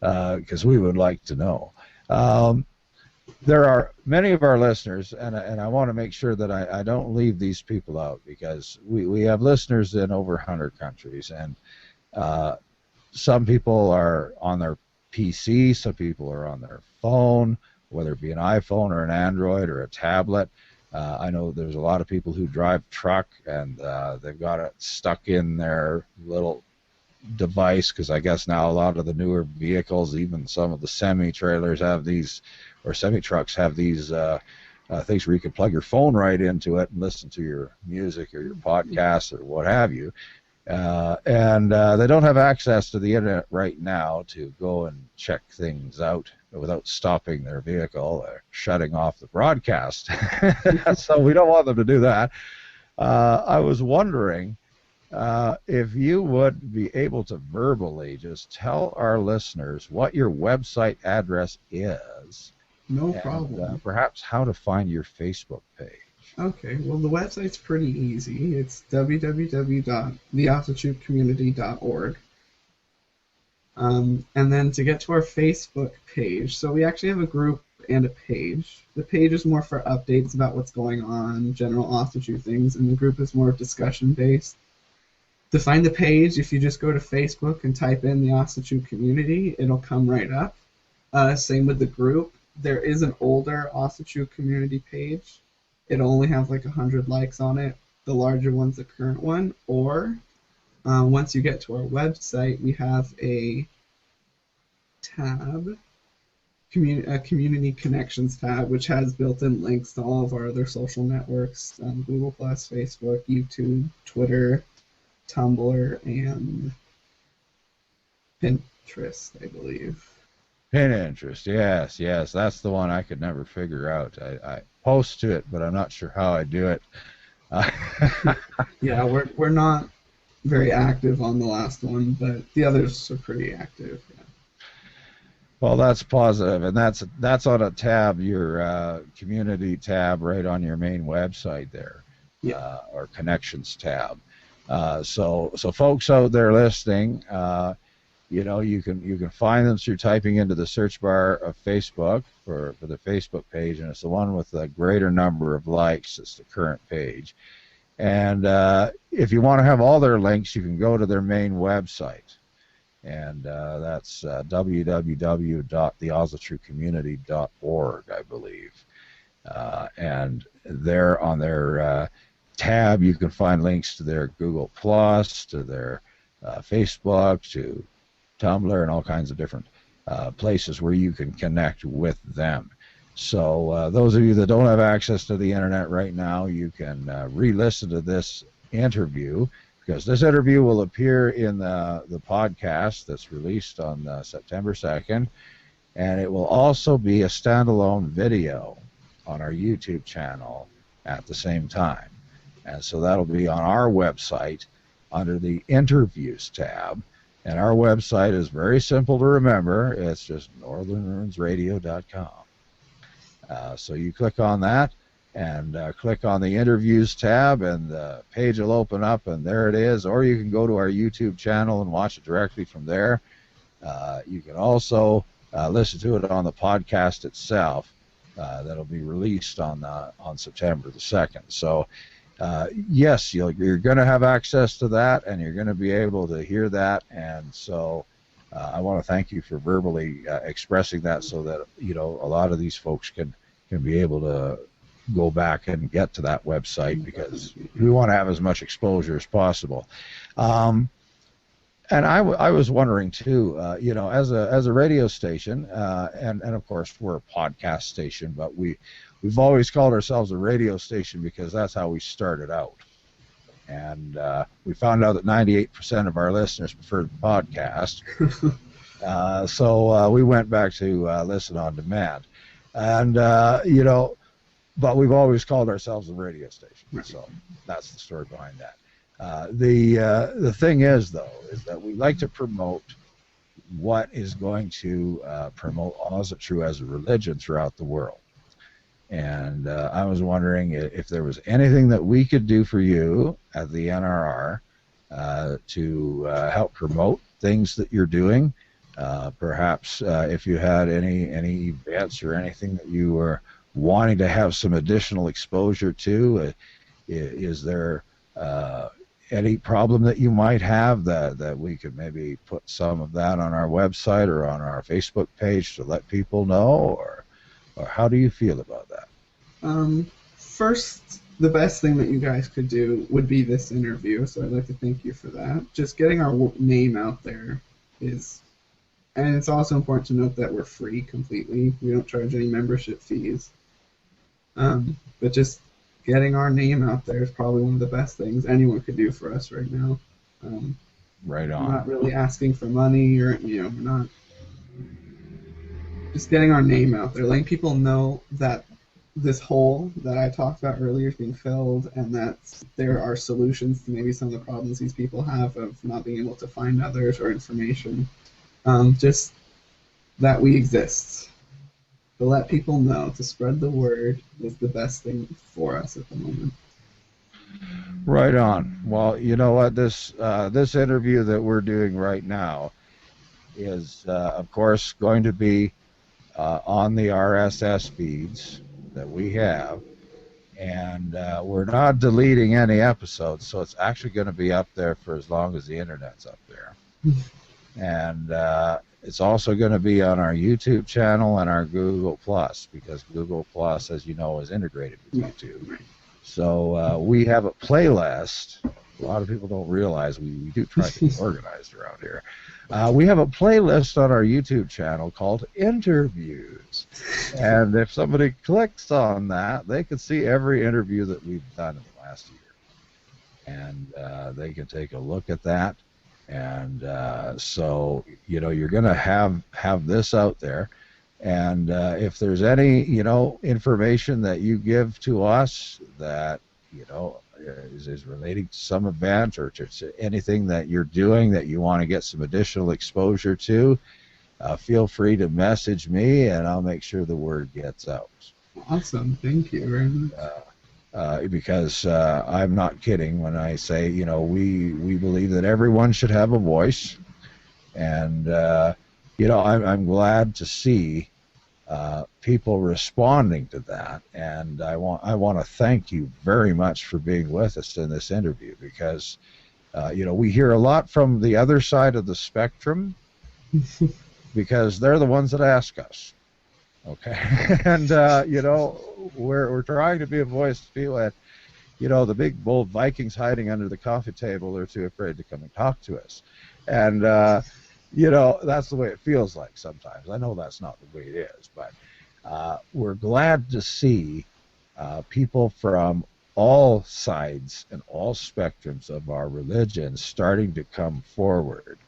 Because we would like to know. There are many of our listeners, and I want to make sure that I don't leave these people out, because we have listeners in over 100 countries, and some people are on their PC, some people are on their phone, whether it be an iPhone or an Android or a tablet. I know there's a lot of people who drive truck, and they've got it stuck in their little device, because I guess now a lot of the newer vehicles, even some of the semi-trailers have these, or semi-trucks have these things where you can plug your phone right into it and listen to your music or your podcast or what have you. And they don't have access to the internet right now to go and check things out without stopping their vehicle or shutting off the broadcast. So we don't want them to do that. I was wondering if you would be able to verbally just tell our listeners what your website address is. No and, problem. Perhaps how to find your Facebook page. Okay, well, the website's pretty easy. It's www.theawesomecommunity.org. And then to get to our Facebook page, so we actually have a group and a page. The page is more for updates about what's going on, general Awesome things, and the group is more discussion-based. To find the page, if you just go to Facebook and type in the Awesome Community, it'll come right up. Same with the group. There is an older Awesome Community page. It'll only have like 100 likes on it. The larger one's the current one. Or once you get to our website, we have a tab, a community connections tab, which has built-in links to all of our other social networks: Google+, Facebook, YouTube, Twitter, Tumblr, and Pinterest, I believe. Pinterest, yes, that's the one I could never figure out. I post to it, but I'm not sure how I do it. Yeah, we're not very active on the last one, but the others are pretty active. Yeah. Well, that's positive, and that's on a tab, your community tab, right on your main website there, Yeah. Or connections tab. So folks out there listening, you can find them through typing into the search bar of Facebook for the Facebook page, and it's the one with the greater number of likes. It's the current page. And if you want to have all their links, you can go to their main website, and that's www.theositruecommunity.org, I believe. And there on their tab, you can find links to their Google+, to their Facebook, to Tumblr, and all kinds of different places where you can connect with them. So those of you that don't have access to the internet right now, you can re-listen to this interview, because this interview will appear in the podcast that's released on September 2nd, and it will also be a standalone video on our YouTube channel at the same time. And so that'll be on our website under the Interviews tab. And our website is very simple to remember. It's just northernrunesradio.com. So you click on that and click on the Interviews tab, and the page will open up, and there it is. Or you can go to our YouTube channel and watch it directly from there. You can also listen to it on the podcast itself. That'll be released on September the 2nd. So yes, you're going to have access to that, and you're going to be able to hear that. And so I want to thank you for verbally expressing that, so that a lot of these folks can be able to go back and get to that website, because we want to have as much exposure as possible. And I was wondering too, as a radio station, and of course we're a podcast station, but we've always called ourselves a radio station because that's how we started out. And we found out that 98% of our listeners prefer the podcast. So we went back to listen on demand. And, but we've always called ourselves a radio station. So that's the story behind that. The thing is, though, is that we like to promote what is going to promote Awesome as a religion throughout the world. And I was wondering if there was anything that we could do for you at the NRR to help promote things that you're doing, Perhaps if you had any events or anything that you were wanting to have some additional exposure to, is there any problem that you might have that we could maybe put some of that on our website or on our Facebook page to let people know, or how do you feel about that? First, the best thing that you guys could do would be this interview, so I'd like to thank you for that. Just getting our name out there is, and it's also important to note that we're free completely. We don't charge any membership fees. But just getting our name out there is probably one of the best things anyone could do for us right now. Right on. We're not really asking for money, or we're not. Just getting our name out there, letting people know that this hole that I talked about earlier is being filled, and that there are solutions to maybe some of the problems these people have of not being able to find others or information. Just that we exist. To let people know, to spread the word, is the best thing for us at the moment. Right on. Well, you know what, this interview that we're doing right now is, of course, going to be on the RSS feeds that we have, and we're not deleting any episodes, so it's actually going to be up there for as long as the internet's up there. And it's also going to be on our YouTube channel and our Google Plus, because Google Plus, as you know, is integrated with YouTube. So we have a playlist. A lot of people don't realize we do try to be organized around here. We have a playlist on our YouTube channel called Interviews. And if somebody clicks on that, they can see every interview that we've done in the last year. And they can take a look at that. And so, you're going to have this out there. And if there's any, information that you give to us that, is relating to some event or to anything that you're doing that you want to get some additional exposure to, feel free to message me, and I'll make sure the word gets out. Awesome. Thank you very much. Because I'm not kidding when I say, we believe that everyone should have a voice. And, I'm glad to see people responding to that, and I want to thank you very much for being with us in this interview, because we hear a lot from the other side of the spectrum, because they're the ones that ask us, okay? And we're trying to be a voice to people that, the big bold Vikings hiding under the coffee table are too afraid to come and talk to us, and that's the way it feels like sometimes. I know that's not the way it is, but we're glad to see people from all sides and all spectrums of our religion starting to come forward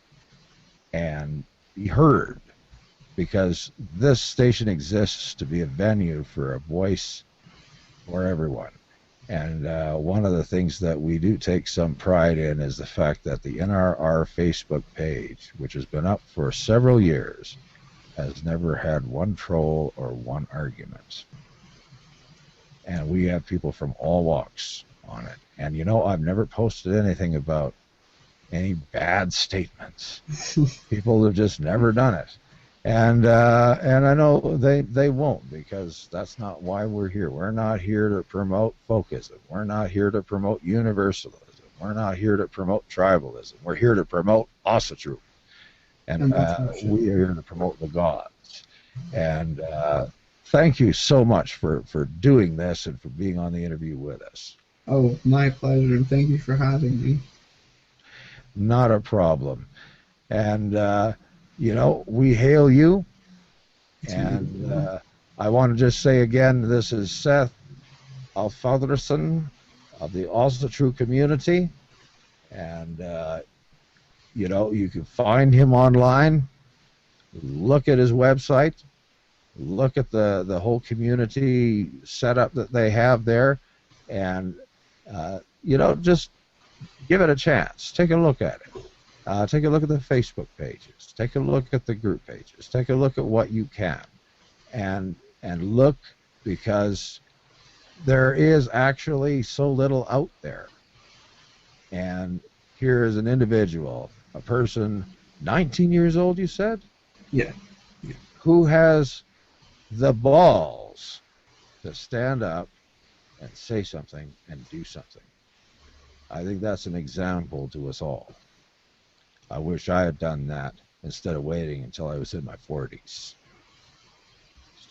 and be heard, because this station exists to be a venue for a voice for everyone. And one of the things that we do take some pride in is the fact that the NRR Facebook page, which has been up for several years, has never had one troll or one argument. And we have people from all walks on it. And I've never posted anything about any bad statements. People have just never done it. And I know they won't, because that's not why we're here. We're not here to promote folkism. We're not here to promote universalism. We're not here to promote tribalism. We're here to promote Asatru. And we are here to promote the gods. And thank you so much for doing this and for being on the interview with us. Oh, my pleasure, and thank you for having me. Not a problem. And we hail you, and I want to just say again, this is Seth Alfadrson of the Asatru community, and you can find him online, look at his website, look at the whole community setup that they have there, and just give it a chance. Take a look at it. Take a look at the Facebook pages. Take a look at the group pages. Take a look at what you can. And look, because there is actually so little out there. And here is an individual, a person, 19 years old, you said? Yeah. Who has the balls to stand up and say something and do something? I think that's an example to us all. I wish I had done that instead of waiting until I was in my 40s.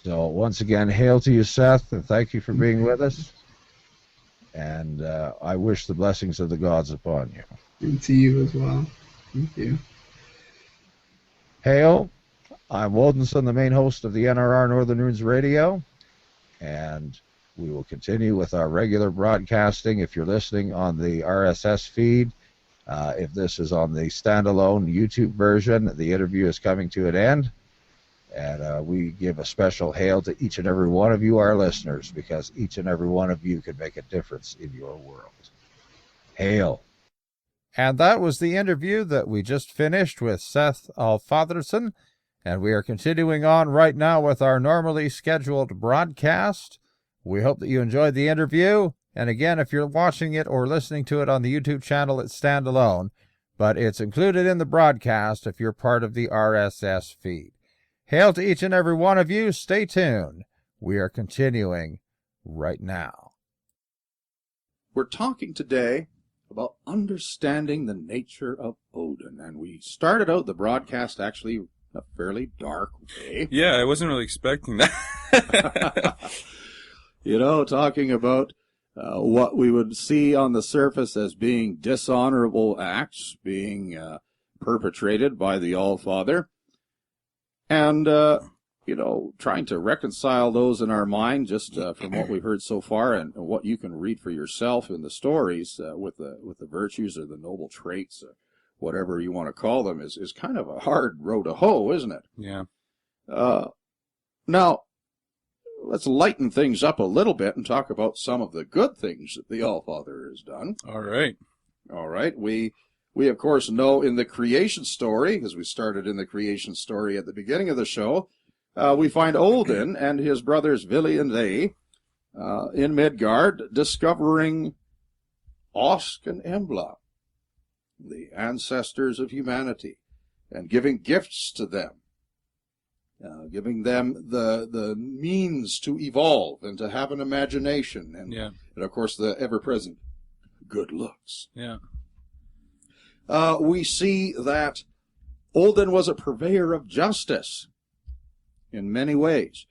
So once again, hail to you, Seth, and thank you for being with us. And I wish the blessings of the gods upon you. And to you as well. Thank you. Hail. I'm Wothanaz, the main host of the NRR Northern Runes Radio, and we will continue with our regular broadcasting. If you're listening on the RSS feed, if this is on the standalone YouTube version, the interview is coming to an end, and we give a special hail to each and every one of you, our listeners, because each and every one of you can make a difference in your world. Hail. And that was the interview that we just finished with Seth Alfatherson, and we are continuing on right now with our normally scheduled broadcast. We hope that you enjoyed the interview. And again, if you're watching it or listening to it on the YouTube channel, it's standalone, but it's included in the broadcast if you're part of the RSS feed. Hail to each and every one of you. Stay tuned. We are continuing right now. We're talking today about understanding the nature of Odin, and we started out the broadcast actually in a fairly dark way. Yeah, I wasn't really expecting that. Talking about what we would see on the surface as being dishonorable acts being perpetrated by the All-Father. And, trying to reconcile those in our mind just from what we've heard so far and what you can read for yourself in the stories with the virtues or the noble traits, or whatever you want to call them, is kind of a hard row to hoe, isn't it? Yeah. Now, let's lighten things up a little bit and talk about some of the good things that the All-Father has done. All right. We of course know in the creation story, because we started in the creation story at the beginning of the show, we find Odin and his brothers Vili and they in Midgard discovering Osk and Embla, the ancestors of humanity, and giving gifts to them. Giving them the means to evolve and to have an imagination and of course the ever-present good looks. Yeah. We see that Odin was a purveyor of justice in many ways.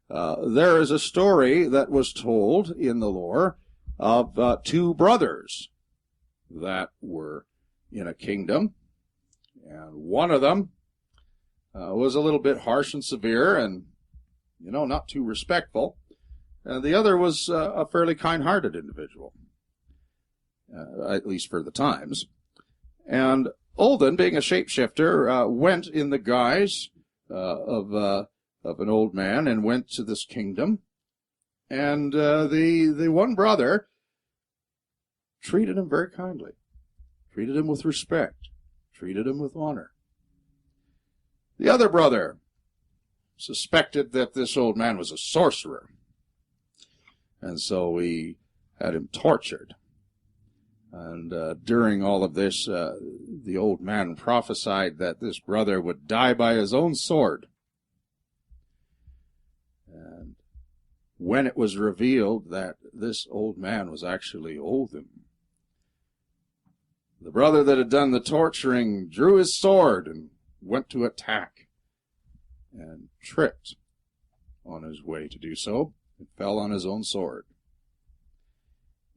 There is a story that was told in the lore of two brothers that were in a kingdom, and one of them was a little bit harsh and severe and, not too respectful. And the other was a fairly kind-hearted individual, at least for the times. And Odin, being a shapeshifter, went in the guise of an old man and went to this kingdom. And the one brother treated him very kindly, treated him with respect, treated him with honor. The other brother suspected that this old man was a sorcerer, and so he had him tortured. And during all of this, the old man prophesied that this brother would die by his own sword. And when it was revealed that this old man was actually Odin, the brother that had done the torturing drew his sword and went to attack, and tripped on his way to do so, and fell on his own sword.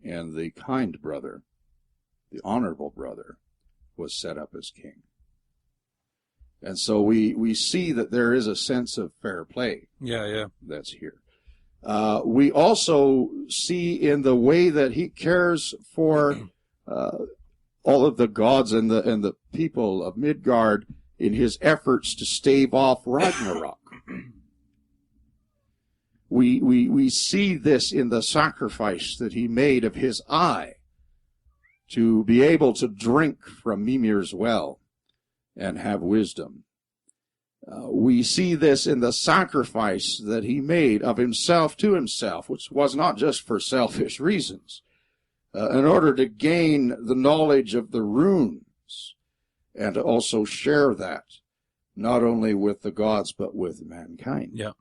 And the kind brother, the honorable brother, was set up as king. And so we see that there is a sense of fair play. Yeah. That's here. We also see in the way that he cares for all of the gods and the people of Midgard in his efforts to stave off Ragnarok. We see this in the sacrifice that he made of his eye to be able to drink from Mimir's well and have wisdom. We see this in the sacrifice that he made of himself to himself, which was not just for selfish reasons, in order to gain the knowledge of the runes and to also share that not only with the gods, but with mankind. Yeah.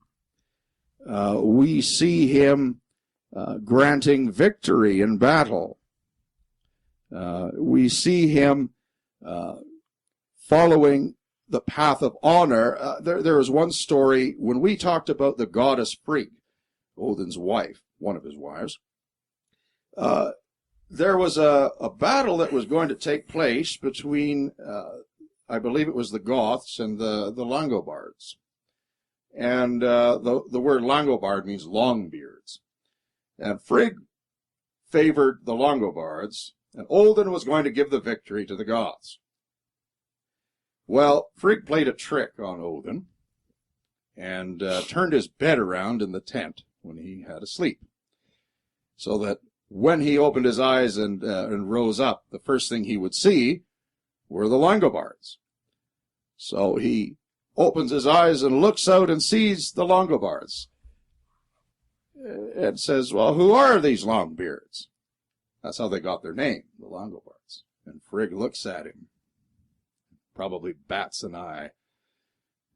We see him granting victory in battle. We see him following the path of honor. There is one story when we talked about the goddess Frigg, Odin's wife, one of his wives. There was a battle that was going to take place between, I believe it was the Goths and the Langobards. And the word Langobard means long beards. And Frigg favored the Langobards, and Odin was going to give the victory to the Goths. Well, Frigg played a trick on Odin and turned his bed around in the tent when he had asleep, so that when he opened his eyes and rose up, the first thing he would see were the Langobards. So he opens his eyes and looks out and sees the Langobards and says, well, who are these Longbeards? That's how they got their name, the Langobards. And Frigg looks at him, probably bats an eye.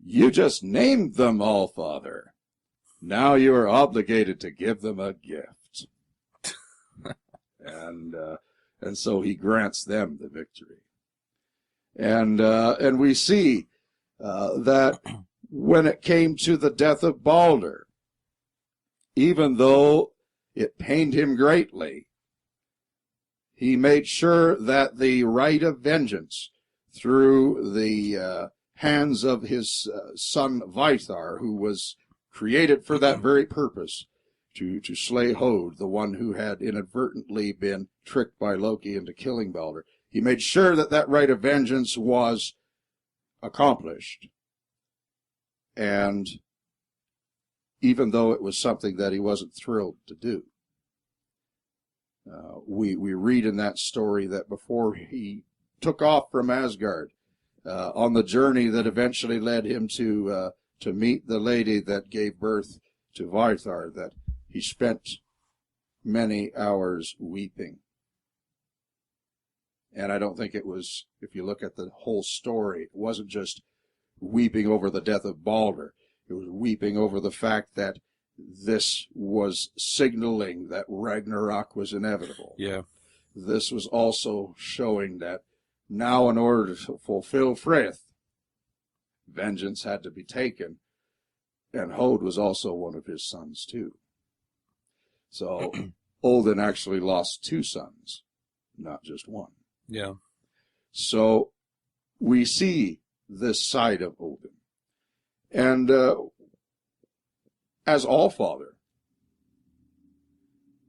You just named them, All-Father. Now you are obligated to give them a gift. And so he grants them the victory. And we see that when it came to the death of Balder, even though it pained him greatly, he made sure that the right of vengeance through the hands of his son Vithar, who was created for that very purpose, to slay Hod, the one who had inadvertently been tricked by Loki into killing Balder. He made sure that that right of vengeance was accomplished. And even though it was something that he wasn't thrilled to do, we read in that story that before he took off from Asgard on the journey that eventually led him to meet the lady that gave birth to Vithar, that he spent many hours weeping. And I don't think it was, if you look at the whole story, it wasn't just weeping over the death of Balder. It was weeping over the fact that this was signaling that Ragnarok was inevitable. Yeah. This was also showing that now, in order to fulfill Frith, vengeance had to be taken. And Hod was also one of his sons, too. So Odin actually lost two sons, not just one. Yeah. So we see this side of Odin. And as All-Father,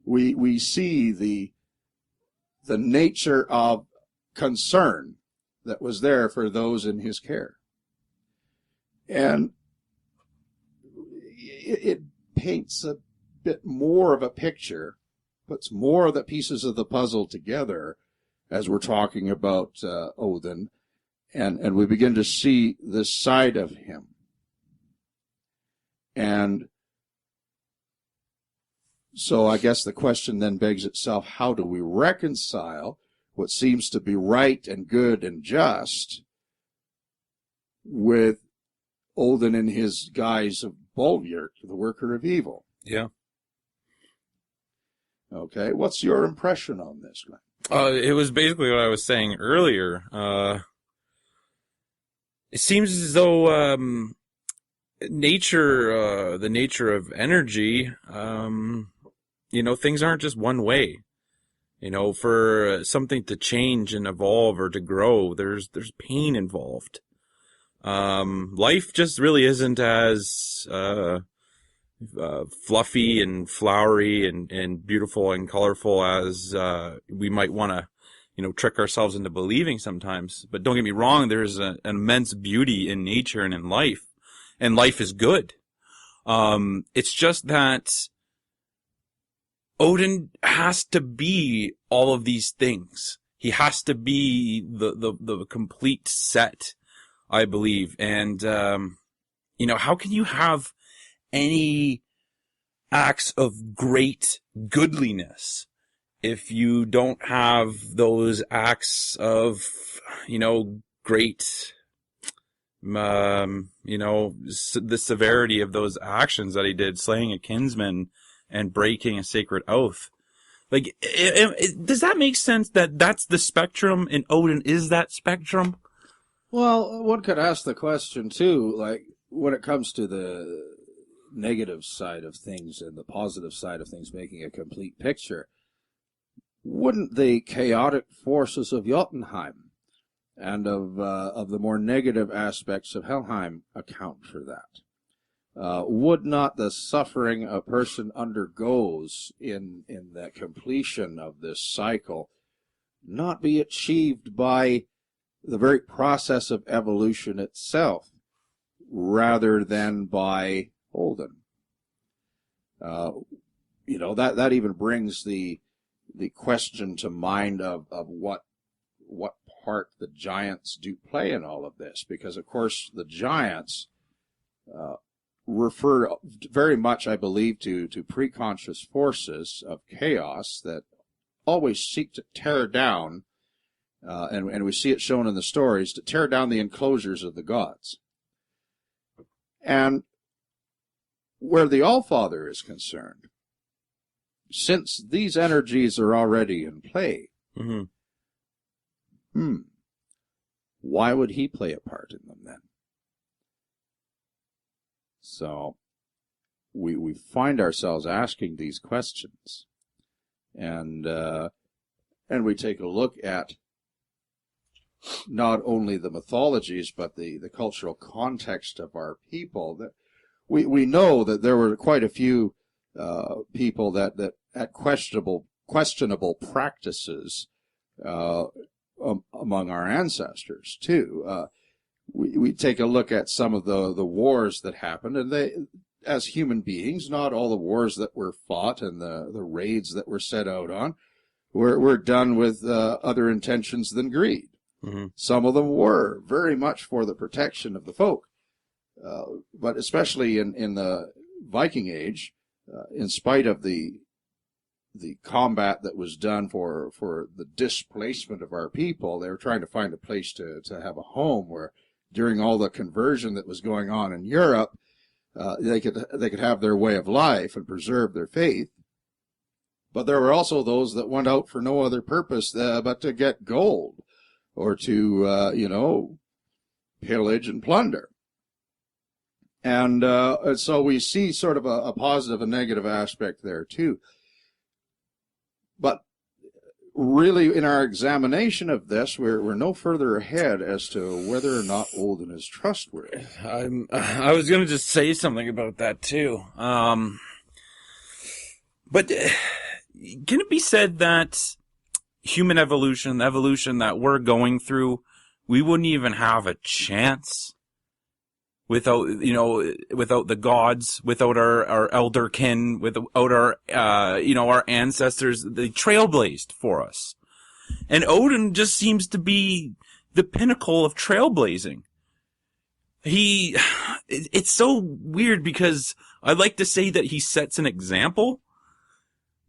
we see the nature of concern that was there for those in his care. And it paints a bit more of a picture, puts more of the pieces of the puzzle together as we're talking about Odin, and we begin to see this side of him. And so I guess the question then begs itself, how do we reconcile what seems to be right and good and just with Odin in his guise of Bolverk, the worker of evil? Yeah. Okay, what's your impression on this, Glenn? It was basically what I was saying earlier. It seems as though the nature of energy, things aren't just one way. For something to change and evolve or to grow, there's pain involved. Life just really isn't as fluffy and flowery and beautiful and colorful as we might want to, trick ourselves into believing sometimes. But don't get me wrong, there's an immense beauty in nature and in life, and life is good. It's just that Odin has to be all of these things. He has to be the complete set, I believe. And, how can you have any acts of great goodliness if you don't have those acts of, great the severity of those actions that he did, slaying a kinsman and breaking a sacred oath. Like, does that make sense that that's the spectrum and Odin is that spectrum? Well, one could ask the question, too, like, when it comes to the negative side of things and the positive side of things, making a complete picture, wouldn't the chaotic forces of Jotunheim and of the more negative aspects of Helheim account for that? Would not the suffering a person undergoes in the completion of this cycle not be achieved by the very process of evolution itself, rather than by Odin? That even brings the question to mind of what part the giants do play in all of this, because of course the giants refer very much, I believe, to preconscious forces of chaos that always seek to tear down, and we see it shown in the stories, to tear down the enclosures of the gods. And where the Allfather is concerned, since these energies are already in play, why would he play a part in them then? So we find ourselves asking these questions, and we take a look at not only the mythologies but the cultural context of our people. That we know that there were quite a few people that had questionable practices among our ancestors too. We take a look at some of the wars that happened, and they, as human beings, not all the wars that were fought and the raids that were set out on were done with other intentions than greed. Some of them were very much for the protection of the folk, but especially in the Viking Age, in spite of the combat that was done for the displacement of our people, they were trying to find a place to have a home where, during all the conversion that was going on in Europe, they could have their way of life and preserve their faith. But there were also those that went out for no other purpose but to get gold, or to pillage and plunder. And so we see sort of a positive and negative aspect there too. But really, in our examination of this, we're no further ahead as to whether or not Odin is trustworthy. I was going to just say something about that too. But can it be said that human evolution, the evolution that we're going through, we wouldn't even have a chance without the gods, without our elder kin, without our ancestors? They trailblazed for us. And Odin just seems to be the pinnacle of trailblazing. It's so weird because I like to say that he sets an example,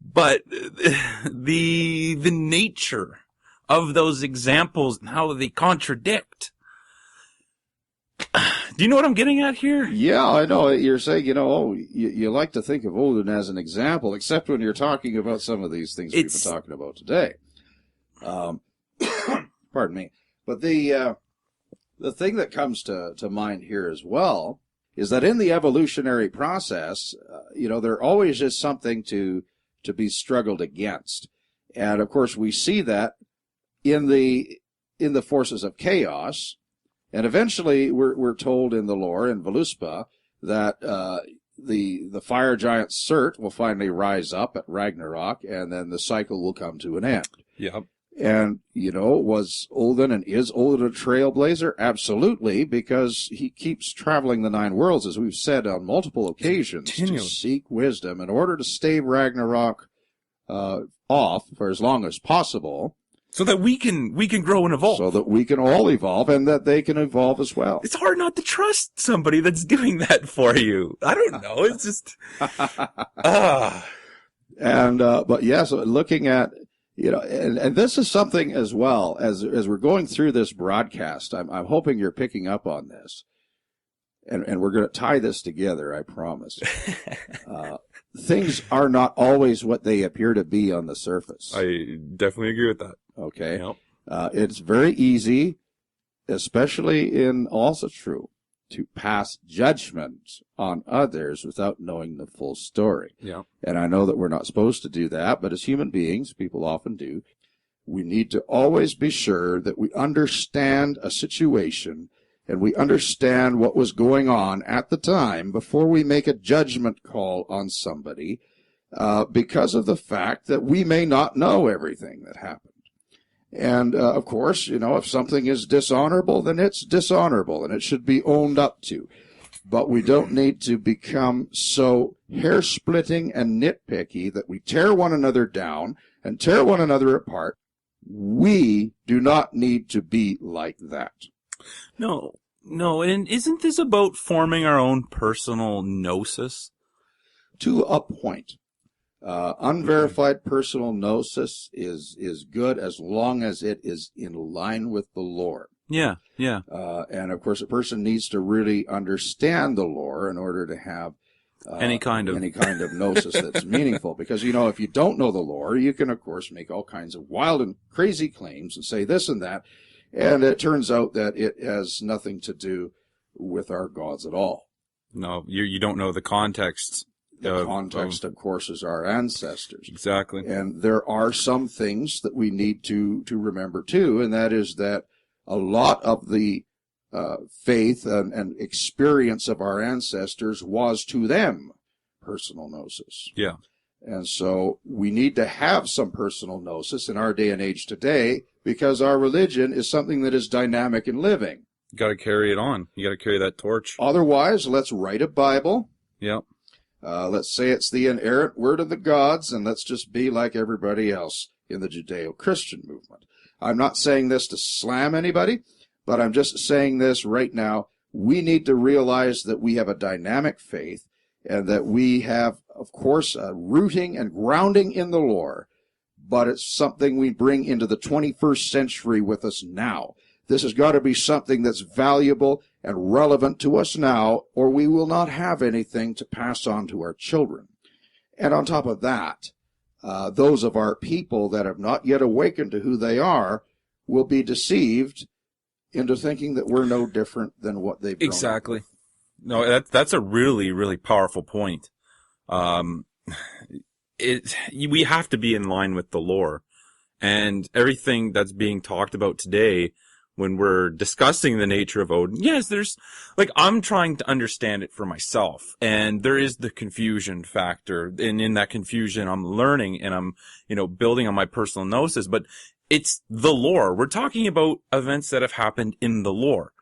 but the nature of those examples and how they contradict. Do you know what I'm getting at here? Yeah, I know. You're saying, you like to think of Odin as an example, except when you're talking about some of these things we've been talking about today. Pardon me. But the thing that comes to mind here as well is that in the evolutionary process, there always is something to be struggled against. And of course, we see that in the forces of chaos. And eventually, we're told in the lore, in Voluspa, that the fire giant Surt will finally rise up at Ragnarok, and then the cycle will come to an end. Yep. And, was Odin and is Odin a trailblazer? Absolutely, because he keeps traveling the 9 worlds, as we've said on multiple occasions, to seek wisdom in order to stave Ragnarok off for as long as possible. So that we can grow and evolve. So that we can all evolve and that they can evolve as well. It's hard not to trust somebody that's doing that for you. I don't know. It's just, And, but yeah, so looking at, And this is something as well as we're going through this broadcast. I'm hoping you're picking up on this, and we're going to tie this together. I promise. Things are not always what they appear to be on the surface. I definitely agree with that. Okay. Yep. It's very easy, especially also true, to pass judgment on others without knowing the full story. Yeah. And I know that we're not supposed to do that, but as human beings, people often do. We need to always be sure that we understand a situation and we understand what was going on at the time before we make a judgment call on somebody, because of the fact that we may not know everything that happened. And, of course, if something is dishonorable, then it's dishonorable and it should be owned up to. But we don't need to become so hair-splitting and nitpicky that we tear one another down and tear one another apart. We do not need to be like that. No, and isn't this about forming our own personal gnosis? To a point. Unverified personal gnosis is good as long as it is in line with the lore. Yeah. And of course, a person needs to really understand the lore in order to have any kind of gnosis that's meaningful. Because, if you don't know the lore, you can, of course, make all kinds of wild and crazy claims and say this and that. And it turns out that it has nothing to do with our gods at all. No, you don't know the context. The context, of course, is our ancestors. Exactly. And there are some things that we need to remember, too, and that is that a lot of the faith and experience of our ancestors was to them personal gnosis. Yeah. And so we need to have some personal gnosis in our day and age today because our religion is something that is dynamic and living. You got to carry it on. You got to carry that torch. Otherwise, let's write a Bible. Yep. Let's say it's the inerrant word of the gods, and let's just be like everybody else in the Judeo-Christian movement. I'm not saying this to slam anybody, but I'm just saying this right now. We need to realize that we have a dynamic faith and that we have, of course, a rooting and grounding in the lore, but it's something we bring into the 21st century with us now. This has got to be something that's valuable and relevant to us now, or we will not have anything to pass on to our children. And on top of that, those of our people that have not yet awakened to who they are will be deceived into thinking that we're no different than what they've grown up Exactly. with. No, that's a really, really powerful point. We have to be in line with the lore, and everything that's being talked about today when we're discussing the nature of Odin. Yes, I'm trying to understand it for myself, and there is the confusion factor, and in that confusion, I'm learning and I'm, building on my personal gnosis, but it's the lore. We're talking about events that have happened in the lore.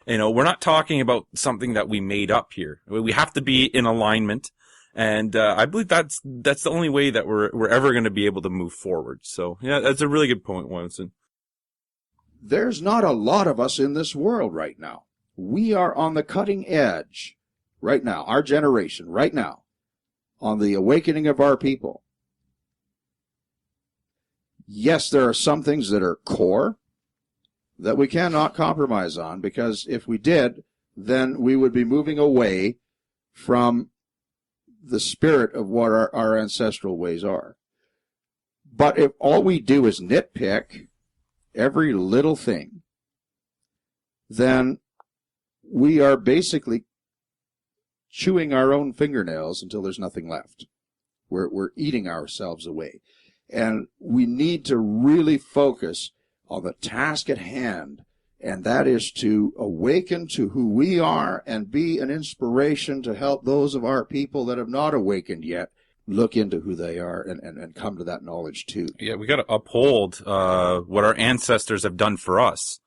We're not talking about something that we made up here. We have to be in alignment. And, I believe that's the only way that we're ever going to be able to move forward. So, yeah, that's a really good point, Winston. There's not a lot of us in this world right now. We are on the cutting edge right now, our generation right now, on the awakening of our people. Yes, there are some things that are core that we cannot compromise on, because if we did, then we would be moving away from the spirit of what our ancestral ways are. But if all we do is nitpick every little thing, then we are basically chewing our own fingernails until there's nothing left. We're eating ourselves away. And we need to really focus on the task at hand, and that is to awaken to who we are and be an inspiration to help those of our people that have not awakened yet look into who they are and come to that knowledge too. Yeah, we got to uphold what our ancestors have done for us.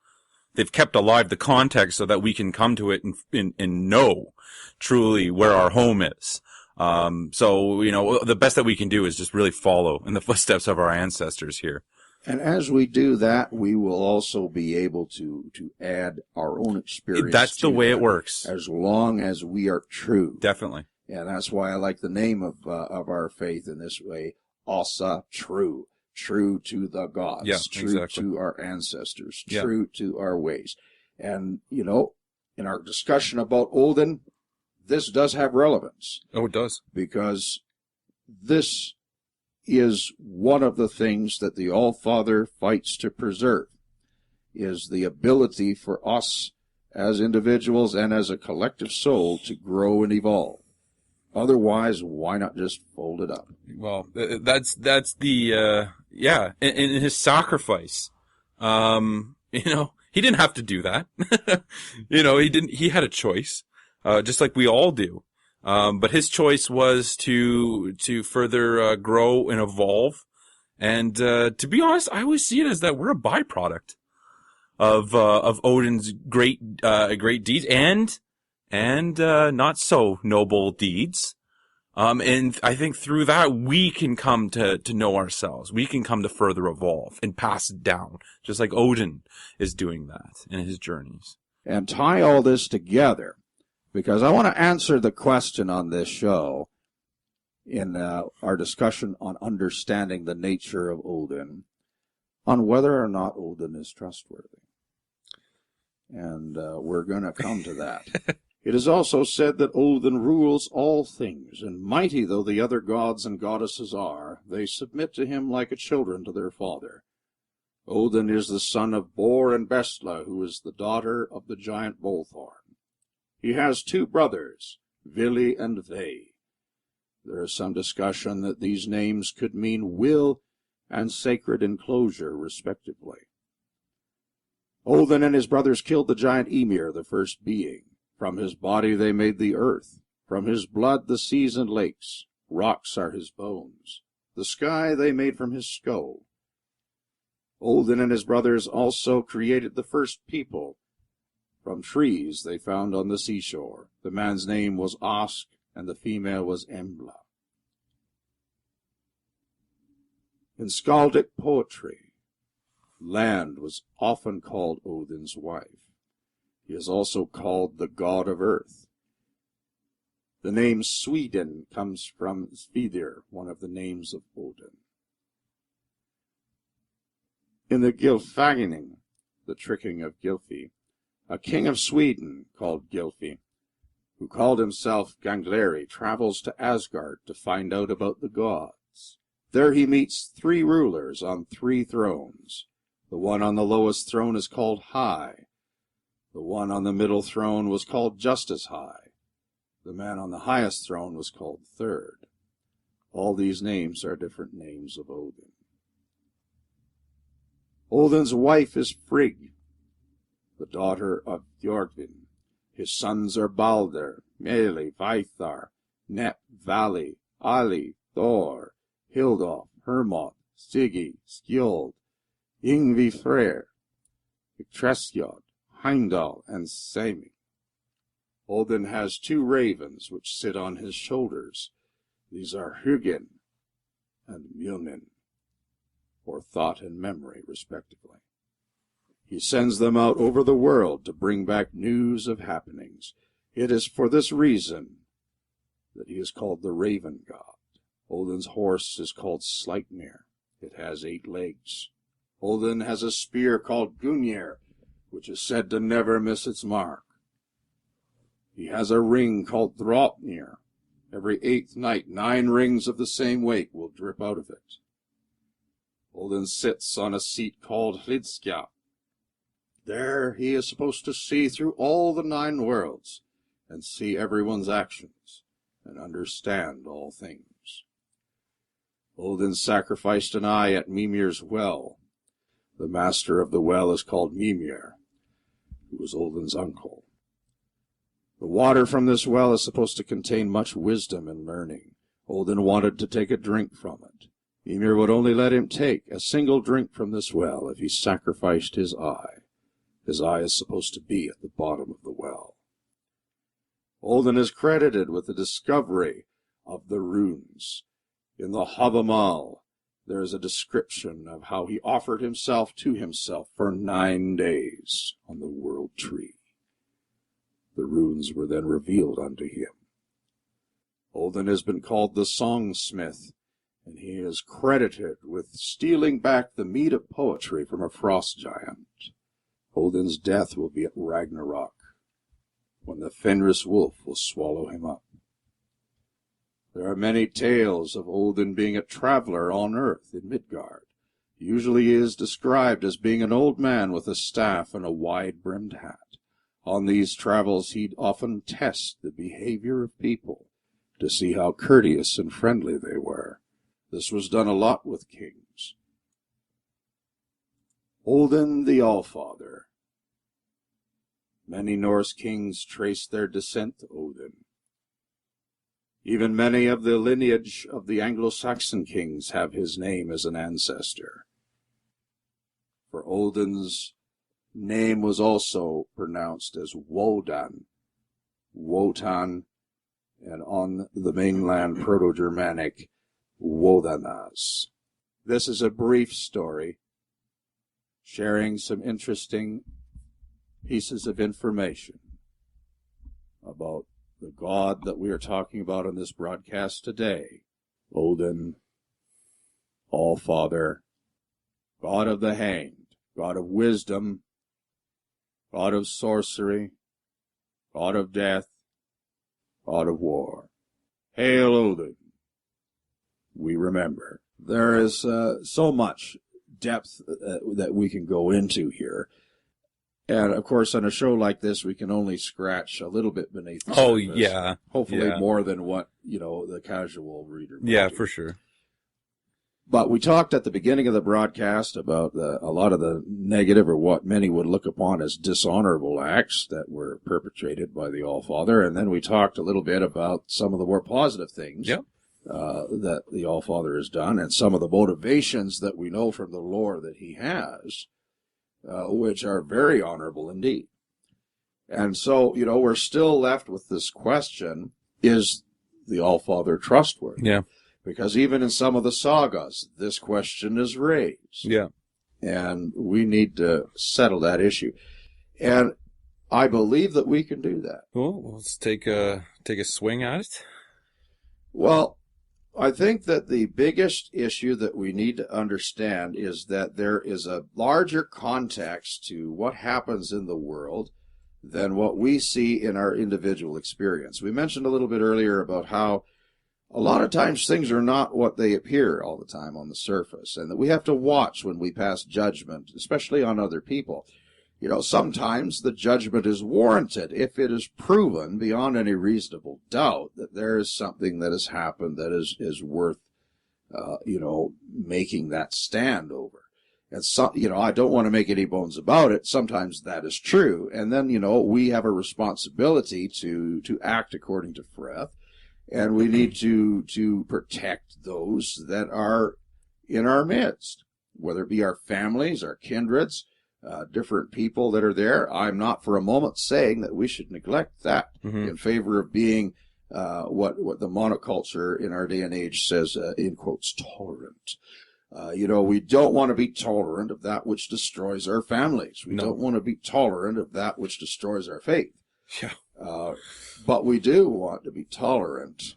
They've kept alive the context so that we can come to it and know truly where our home is. So, the best that we can do is just really follow in the footsteps of our ancestors here. And as we do that, we will also be able to add our own experience. That's the way it works. As long as we are true. Definitely. And that's why I like the name of our faith in this way, Asa, true. true to the gods, Yeah, true exactly. to our ancestors, Yeah. true to our ways. And, you know, in our discussion about Odin, this does have relevance Oh, it does. because this is one of the things that the All-Father fights to preserve, is the ability for us as individuals and as a collective soul to grow and evolve. Otherwise, why not just fold it up? Well, that's the yeah, in his sacrifice. You know, he didn't have to do that. You know, he had a choice, just like we all do. But his choice was to further grow and evolve. And to be honest, I always see it as that we're a byproduct of Odin's great deeds and not so noble deeds. And I think through that, we can come to know ourselves. We can come to further evolve and pass it down, just like Odin is doing that in his journeys. And tie all this together, because I want to answer the question on this show in our discussion on understanding the nature of Odin, on whether or not Odin is trustworthy. And we're going to come to that. It is also said that Odin rules all things, and mighty though the other gods and goddesses are, they submit to him like children to their father. Odin is the son of Bor and Bestla, who is the daughter of the giant Bolthorn. He has two brothers, Vili and Ve. There is some discussion that these names could mean will and sacred enclosure, respectively. Odin and his brothers killed the giant Ymir, the first being. From his body they made the earth. From his blood the seas and lakes. Rocks are his bones. The sky they made from his skull. Odin and his brothers also created the first people. From trees they found on the seashore. The man's name was Osk, and the female was Embla. In skaldic poetry, land was often called Odin's wife. He is also called the god of earth. The name Sweden comes from Svidir, one of the names of Odin. In the Gylfaginning, the tricking of Gylfi, a king of Sweden called Gylfi, who called himself Gangleri, travels to Asgard to find out about the gods. There he meets three rulers on three thrones. The one on the lowest throne is called High. The one on the middle throne was called just as high. The man on the highest throne was called Third. All these names are different names of Odin. Odin's wife is Frigg, the daughter of Thjordvin. His sons are Balder, Meli, Vaithar, Nep, Vali, Ali, Thor, Hildof, Hermod, Sigi, Skjold, Yngvi Freyr, Yggdrasil, Heimdall, and Sami. Odin has two ravens which sit on his shoulders. These are Hugin and Mjolnir, for thought and memory, respectively. He sends them out over the world to bring back news of happenings. It is for this reason that he is called the Raven God. Odin's horse is called Sleipnir. It has 8 legs. Odin has a spear called Gungnir, which is said to never miss its mark. He has a ring called Draupnir. Every 8th night, 9 rings of the same weight will drip out of it. Odin sits on a seat called Hlidskja. There he is supposed to see through all the 9 worlds, and see everyone's actions, and understand all things. Odin sacrificed an eye at Mimir's well. The master of the well is called Mimir, who was Odin's uncle. The water from this well is supposed to contain much wisdom and learning. Odin wanted to take a drink from it. Mimir would only let him take a single drink from this well if he sacrificed his eye. His eye is supposed to be at the bottom of the well. Odin is credited with the discovery of the runes. In the Havamal, there is a description of how he offered himself to himself for 9 days on the world tree. The runes were then revealed unto him. Odin has been called the songsmith and he is credited with stealing back the mead of poetry from a frost giant. Odin's death will be at Ragnarok, when the Fenris wolf will swallow him up. There are many tales of Odin being a traveler on earth in Midgard. Usually he is described as being an old man with a staff and a wide-brimmed hat. On these travels he'd often test the behavior of people to see how courteous and friendly they were. This was done a lot with kings. Odin the Allfather. Many Norse kings traced their descent to Odin. Even many of the lineage of the Anglo-Saxon kings have his name as an ancestor. For Odin's name was also pronounced as Wodan, Wotan, and on the mainland Proto-Germanic, Wothanaz. This is a brief story sharing some interesting pieces of information about the god that we are talking about in this broadcast today, Odin, All-Father, God of the Hanged, God of Wisdom, God of Sorcery, God of Death, God of War. Hail Odin! We remember. There is so much depth that we can go into here. And, of course, on a show like this, we can only scratch a little bit beneath the surface. Yeah. Hopefully Yeah. more than what, the casual reader might Yeah, do. for sure. But we talked at the beginning of the broadcast about a lot of the negative, or what many would look upon as dishonorable acts that were perpetrated by the All-Father. And then we talked a little bit about some of the more positive things that the All-Father has done, and some of the motivations that we know from the lore that he has, which are very honorable indeed. And so, we're still left with this question, is the All-Father trustworthy? Yeah. Because even in some of the sagas, this question is raised. Yeah. And we need to settle that issue. And I believe that we can do that. Well, let's take a swing at it. Well, I think that the biggest issue that we need to understand is that there is a larger context to what happens in the world than what we see in our individual experience. We mentioned a little bit earlier about how a lot of times things are not what they appear all the time on the surface, and that we have to watch when we pass judgment, especially on other people. Sometimes the judgment is warranted if it is proven beyond any reasonable doubt that there is something that has happened that is worth, making that stand over. And so, I don't want to make any bones about it. Sometimes that is true. And then, we have a responsibility to act according to Freth. And we need to protect those that are in our midst, whether it be our families, our kindreds, different people that are there. I'm not for a moment saying that we should neglect that in favor of being what the monoculture in our day and age says, in quotes, tolerant. We don't want to be tolerant of that which destroys our families. We don't want to be tolerant of that which destroys our faith. Yeah. But we do want to be tolerant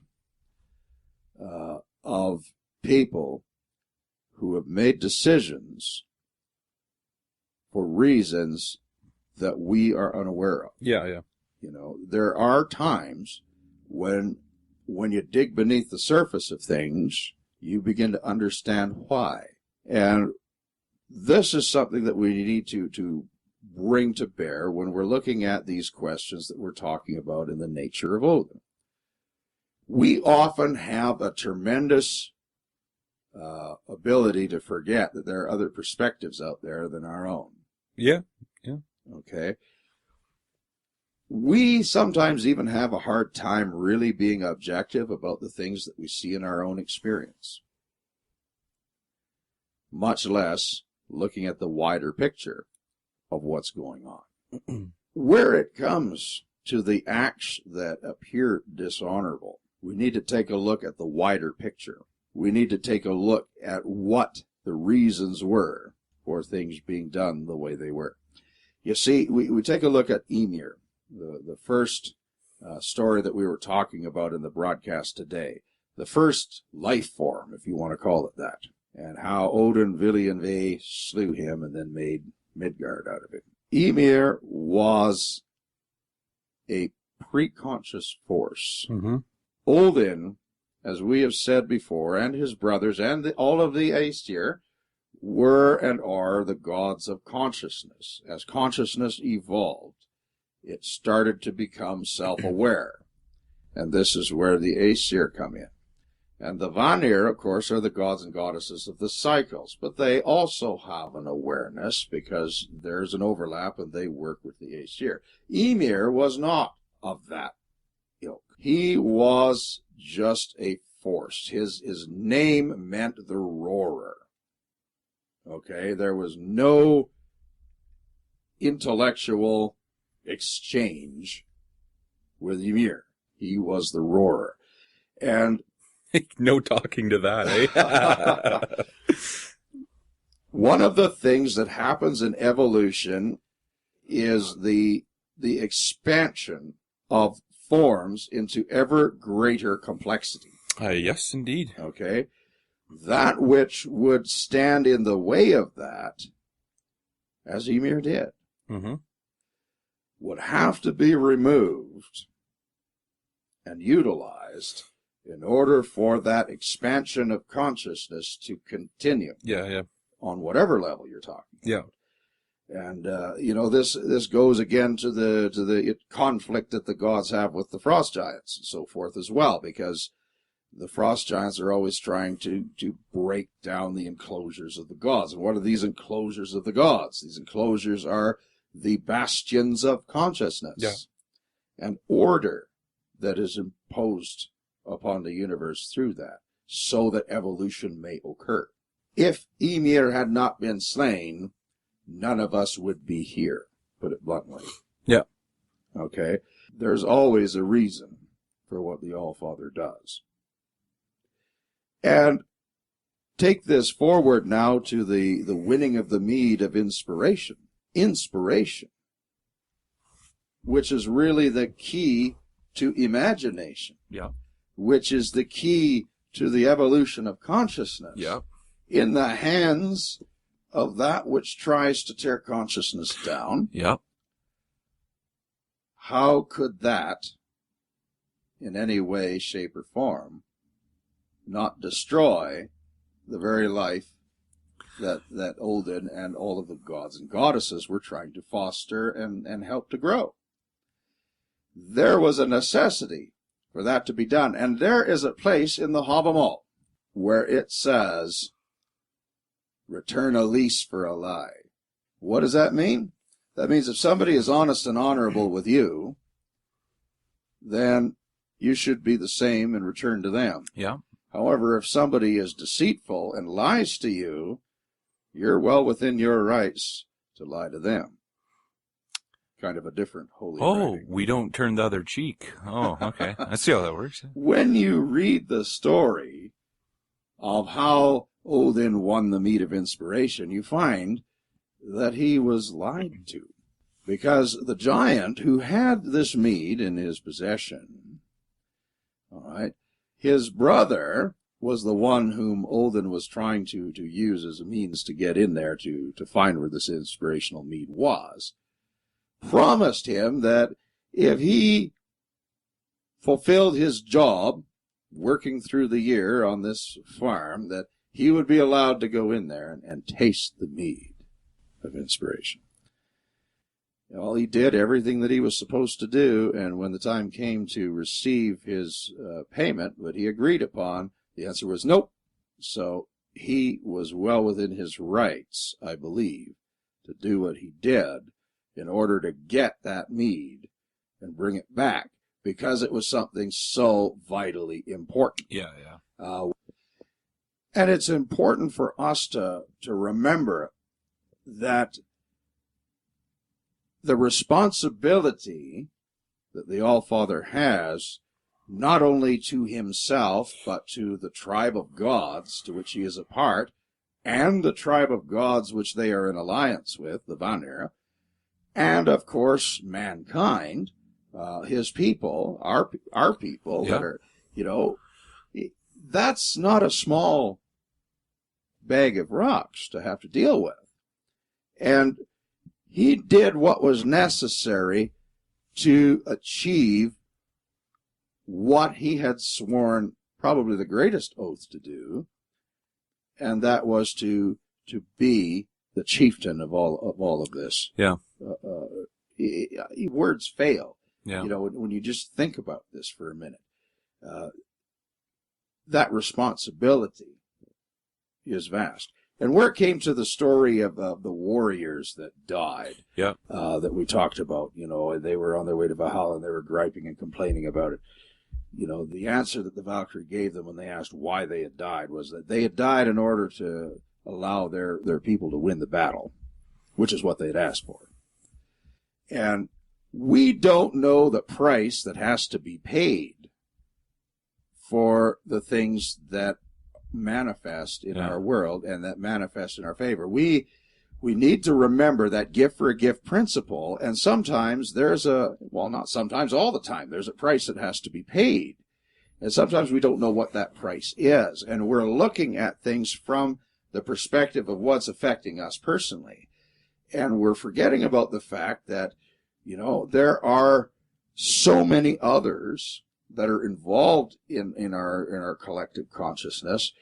of people who have made decisions for reasons that we are unaware of. Yeah. There are times when you dig beneath the surface of things, you begin to understand why. And this is something that we need to bring to bear when we're looking at these questions that we're talking about in the nature of Odin. We often have a tremendous ability to forget that there are other perspectives out there than our own. Yeah. Okay? We sometimes even have a hard time really being objective about the things that we see in our own experience, much less looking at the wider picture of what's going on. Where it comes to the acts that appear dishonorable, we need to take a look at the wider picture. We need to take a look at what the reasons were for things being done the way they were. You see, we take a look at Ymir, the first story that we were talking about in the broadcast today. the first life form, if you want to call it that, and how Odin Villianve slew him and then made Midgard out of it. Ymir was a preconscious force. Mm-hmm. Odin, as we have said before, and his brothers, and all of the Aesir, were and are the gods of consciousness. As consciousness evolved, it started to become self-aware. And this is where the Aesir come in. And the Vanir, of course, are the gods and goddesses of the cycles, but they also have an awareness because there's an overlap and they work with the Aesir. Ymir was not of that ilk. He was just a force. His name meant the roarer. Okay, there was no intellectual exchange with Ymir. He was the roarer. And no talking to that, eh? one of the things that happens in evolution is the expansion of forms into ever greater complexity. Yes, indeed. Okay? That which would stand in the way of that, as Ymir did, Mm-hmm. would have to be removed and utilized in order for that expansion of consciousness to continue. Yeah. On whatever level you're talking about. Yeah. And this goes again to the conflict that the gods have with the frost giants and so forth as well, because the frost giants are always trying to break down the enclosures of the gods. And what are these enclosures of the gods? These enclosures are the bastions of consciousness and order that is imposed upon the universe through that, so that evolution may occur. If Ymir had not been slain, none of us would be here, put it bluntly. Yeah. Okay? There's always a reason for what the All-Father does. And take this forward now to the winning of the mead of inspiration. Inspiration, which is really the key to imagination. Yeah. Which is the key to the evolution of consciousness. Yeah. In the hands of that which tries to tear consciousness down. Yeah. How could that, in any way, shape, or form, not destroy the very life that Odin and all of the gods and goddesses were trying to foster and help to grow? There was a necessity for that to be done. And there is a place in the Havamal where it says, return a lease for a lie. What does that mean? That means if somebody is honest and honorable with you, then you should be the same in return to them. Yeah. However, if somebody is deceitful and lies to you, you're well within your rights to lie to them. Kind of a different holy writing. We don't turn the other cheek. Oh, okay. I see how that works. When you read the story of how Odin won the mead of inspiration, you find that he was lied to. Because the giant who had this mead in his possession, all right, his brother was the one whom Odin was trying to use as a means to get in there to find where this inspirational mead was, promised him that if he fulfilled his job working through the year on this farm, that he would be allowed to go in there and taste the mead of inspiration. Well, he did everything that he was supposed to do, and when the time came to receive his payment that he agreed upon, the answer was nope. So he was well within his rights, I believe, to do what he did in order to get that mead and bring it back, because it was something so vitally important. Yeah. And it's important for us to remember that the responsibility that the All-Father has, not only to himself, but to the tribe of gods to which he is a part, and the tribe of gods which they are in alliance with, the Vanir, and, of course, mankind, his people, our people, that are, that's not a small bag of rocks to have to deal with. And he did what was necessary to achieve what he had sworn probably the greatest oath to do, and that was to be the chieftain of all of this. Yeah. Words fail. Yeah. You know, when you just think about this for a minute, that responsibility is vast. And where it came to the story of the warriors that died, Yeah. that we talked about, you know, they were on their way to Valhalla and they were griping and complaining about it. You know, the answer that the Valkyrie gave them when they asked why they had died was that they had died in order to allow their people to win the battle, which is what they had asked for. And we don't know the price that has to be paid for the things that manifest in our world and that manifest in our favor. We need to remember that gift for a gift principle, and sometimes there's not sometimes, all the time, there's a price that has to be paid. And sometimes we don't know what that price is, and we're looking at things from the perspective of what's affecting us personally. And we're forgetting about the fact that, you know, there are so many others that are involved in our collective consciousness,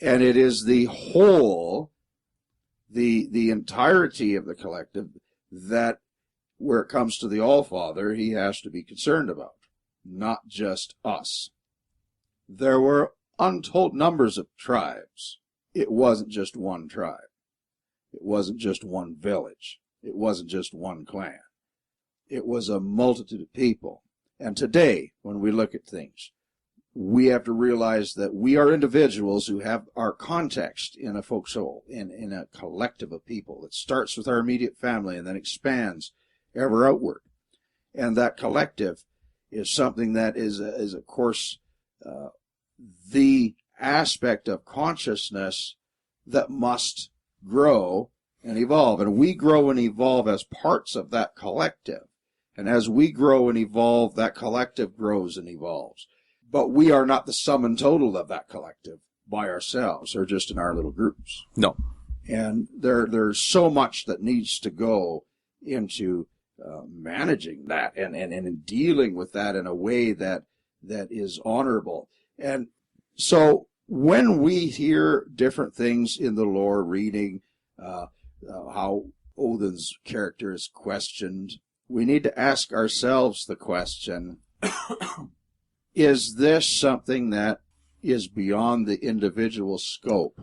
and it is the whole, the entirety of the collective that, where it comes to the All-Father, he has to be concerned about, not just us. There were untold numbers of tribes. It wasn't just one tribe. It wasn't just one village. It wasn't just one clan. It was a multitude of people. And today, when we look at things, we have to realize that we are individuals who have our context in a folk soul, in a collective of people that starts with our immediate family and then expands ever outward. And that collective is something that is of course, the aspect of consciousness that must grow and evolve. And we grow and evolve as parts of that collective. And as we grow and evolve, that collective grows and evolves. But we are not the sum and total of that collective by ourselves or just in our little groups. No. And there's so much that needs to go into managing that and in dealing with that in a way that is honorable. And so when we hear different things in the lore, reading how Odin's character is questioned, we need to ask ourselves the question, is this something that is beyond the individual scope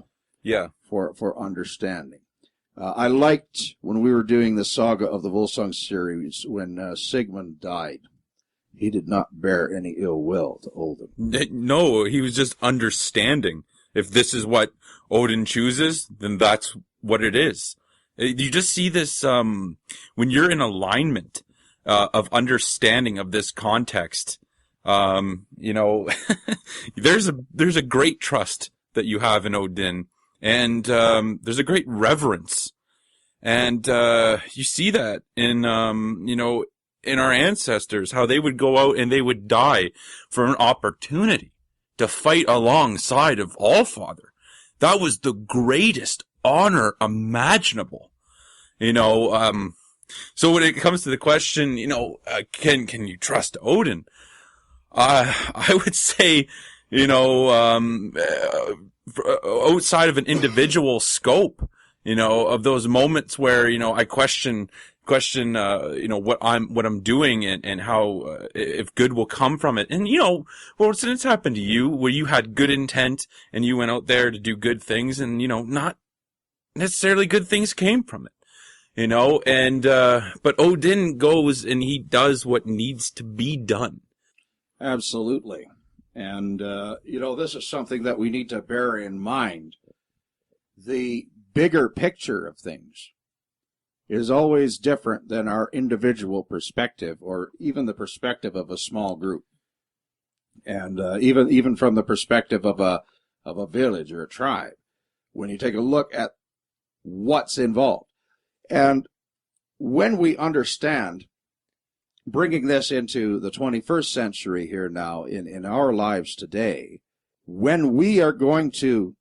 for understanding? I liked when we were doing the saga of the Volsung series when Sigmund died. He did not bear any ill will to Odin. No, he was just understanding. If this is what Odin chooses, then that's what it is. You just see this, when you're in alignment, of understanding of this context, you know, there's a great trust that you have in Odin, and, there's a great reverence. And, you see that in, you know, in our ancestors, how they would go out and they would die for an opportunity to fight alongside of All-Father. That was the greatest honor imaginable. You know, so when it comes to the question, you know, can you trust Odin? I would say, you know, outside of an individual scope, you know, of those moments where, you know, I question, you know, what I'm doing and how, if good will come from it. And, you know, well, since it's happened to you where you had good intent and you went out there to do good things and, you know, not necessarily good things came from it, you know, and, but Odin goes and he does what needs to be done. Absolutely. And, you know, this is something that we need to bear in mind. The bigger picture of things is always different than our individual perspective or even the perspective of a small group. And even from the perspective of a village or a tribe, when you take a look at what's involved. And when we understand, bringing this into the 21st century here now in our lives today, when we are going to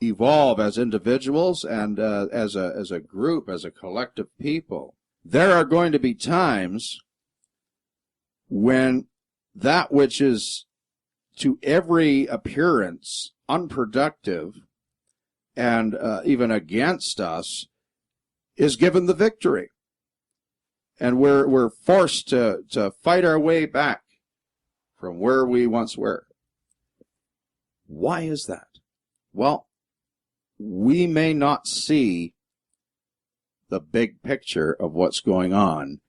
evolve as individuals and as a group, as a collective people, there are going to be times when that which is to every appearance unproductive and even against us is given the victory. And we're forced to fight our way back from where we once were. Why is that? Well, we may not see the big picture of what's going on.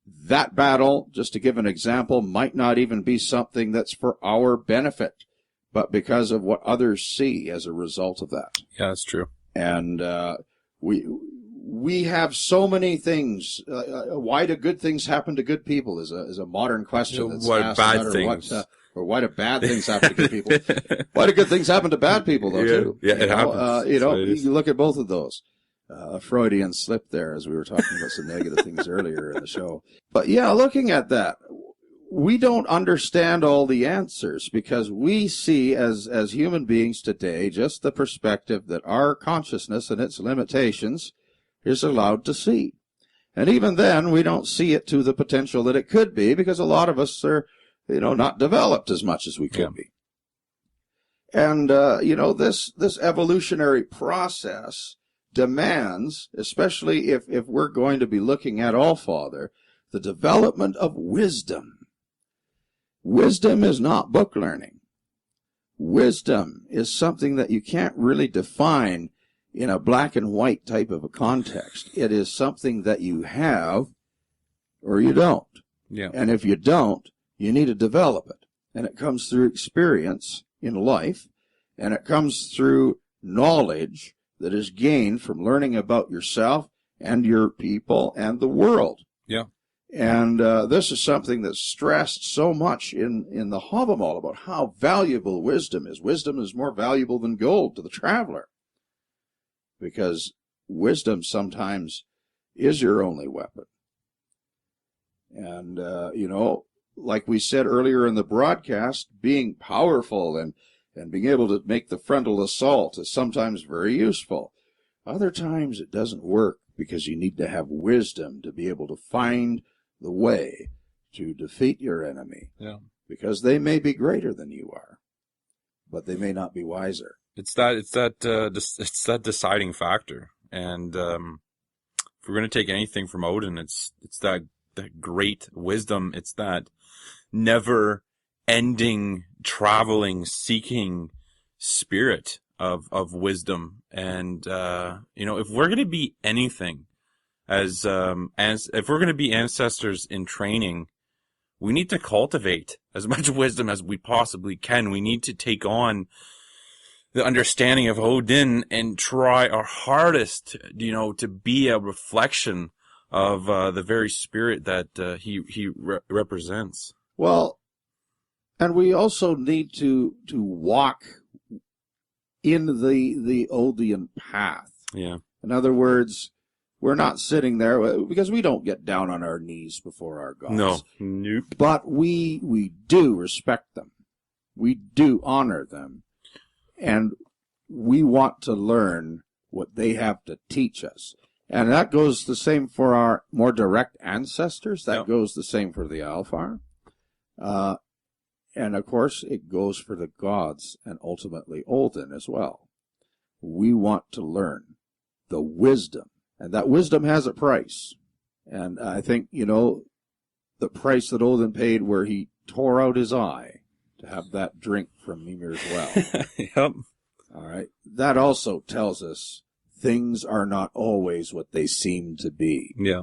That battle, just to give an example, might not even be something that's for our benefit, but because of what others see as a result of that. Yeah, that's true. And we have so many things. Why do good things happen to good people is a modern question. That's What asked bad no matter things? what, or why do bad things happen to good people? Why do good things happen to bad people, though, too? Yeah, it happens. You look at both of those. A Freudian slip there, as we were talking about some negative things earlier in the show. But yeah, looking at that, we don't understand all the answers because we see as human beings today just the perspective that our consciousness and its limitations is allowed to see. And even then, we don't see it to the potential that it could be because a lot of us are, not developed as much as we could be. And, this evolutionary process demands, especially if we're going to be looking at Allfather, the development of wisdom. Wisdom is not book learning. Wisdom is something that you can't really define in a black and white type of a context. It is something that you have or you don't. Yeah. And if you don't, you need to develop it. And it comes through experience in life, and it comes through knowledge that is gained from learning about yourself and your people and the world. Yeah. And this is something that's stressed so much in the Havamal about how valuable wisdom is. Wisdom is more valuable than gold to the traveler. Because wisdom sometimes is your only weapon. And, like we said earlier in the broadcast, being powerful and being able to make the frontal assault is sometimes very useful. Other times it doesn't work because you need to have wisdom to be able to find the way to defeat your enemy. Yeah. Because they may be greater than you are, but they may not be wiser. It's that deciding factor. And if we're going to take anything from Odin, it's that great wisdom. It's that never ending, traveling, seeking spirit of wisdom. And, if we're going to be anything as if we're going to be ancestors in training, we need to cultivate as much wisdom as we possibly can. We need to take on the understanding of Odin and try our hardest, to be a reflection of the very spirit that he represents. Well, and we also need to walk in the Odian path. Yeah. In other words, we're not sitting there because we don't get down on our knees before our gods. No. Nope. But we do respect them. We do honor them. And we want to learn what they have to teach us. And that goes the same for our more direct ancestors. That goes the same for the Alfar. And of course, it goes for the gods and ultimately Odin as well. We want to learn the wisdom. And that wisdom has a price. And I think, the price that Odin paid where he tore out his eye to have that drink from Mimir's well. Yep. All right. That also tells us things are not always what they seem to be. Yeah.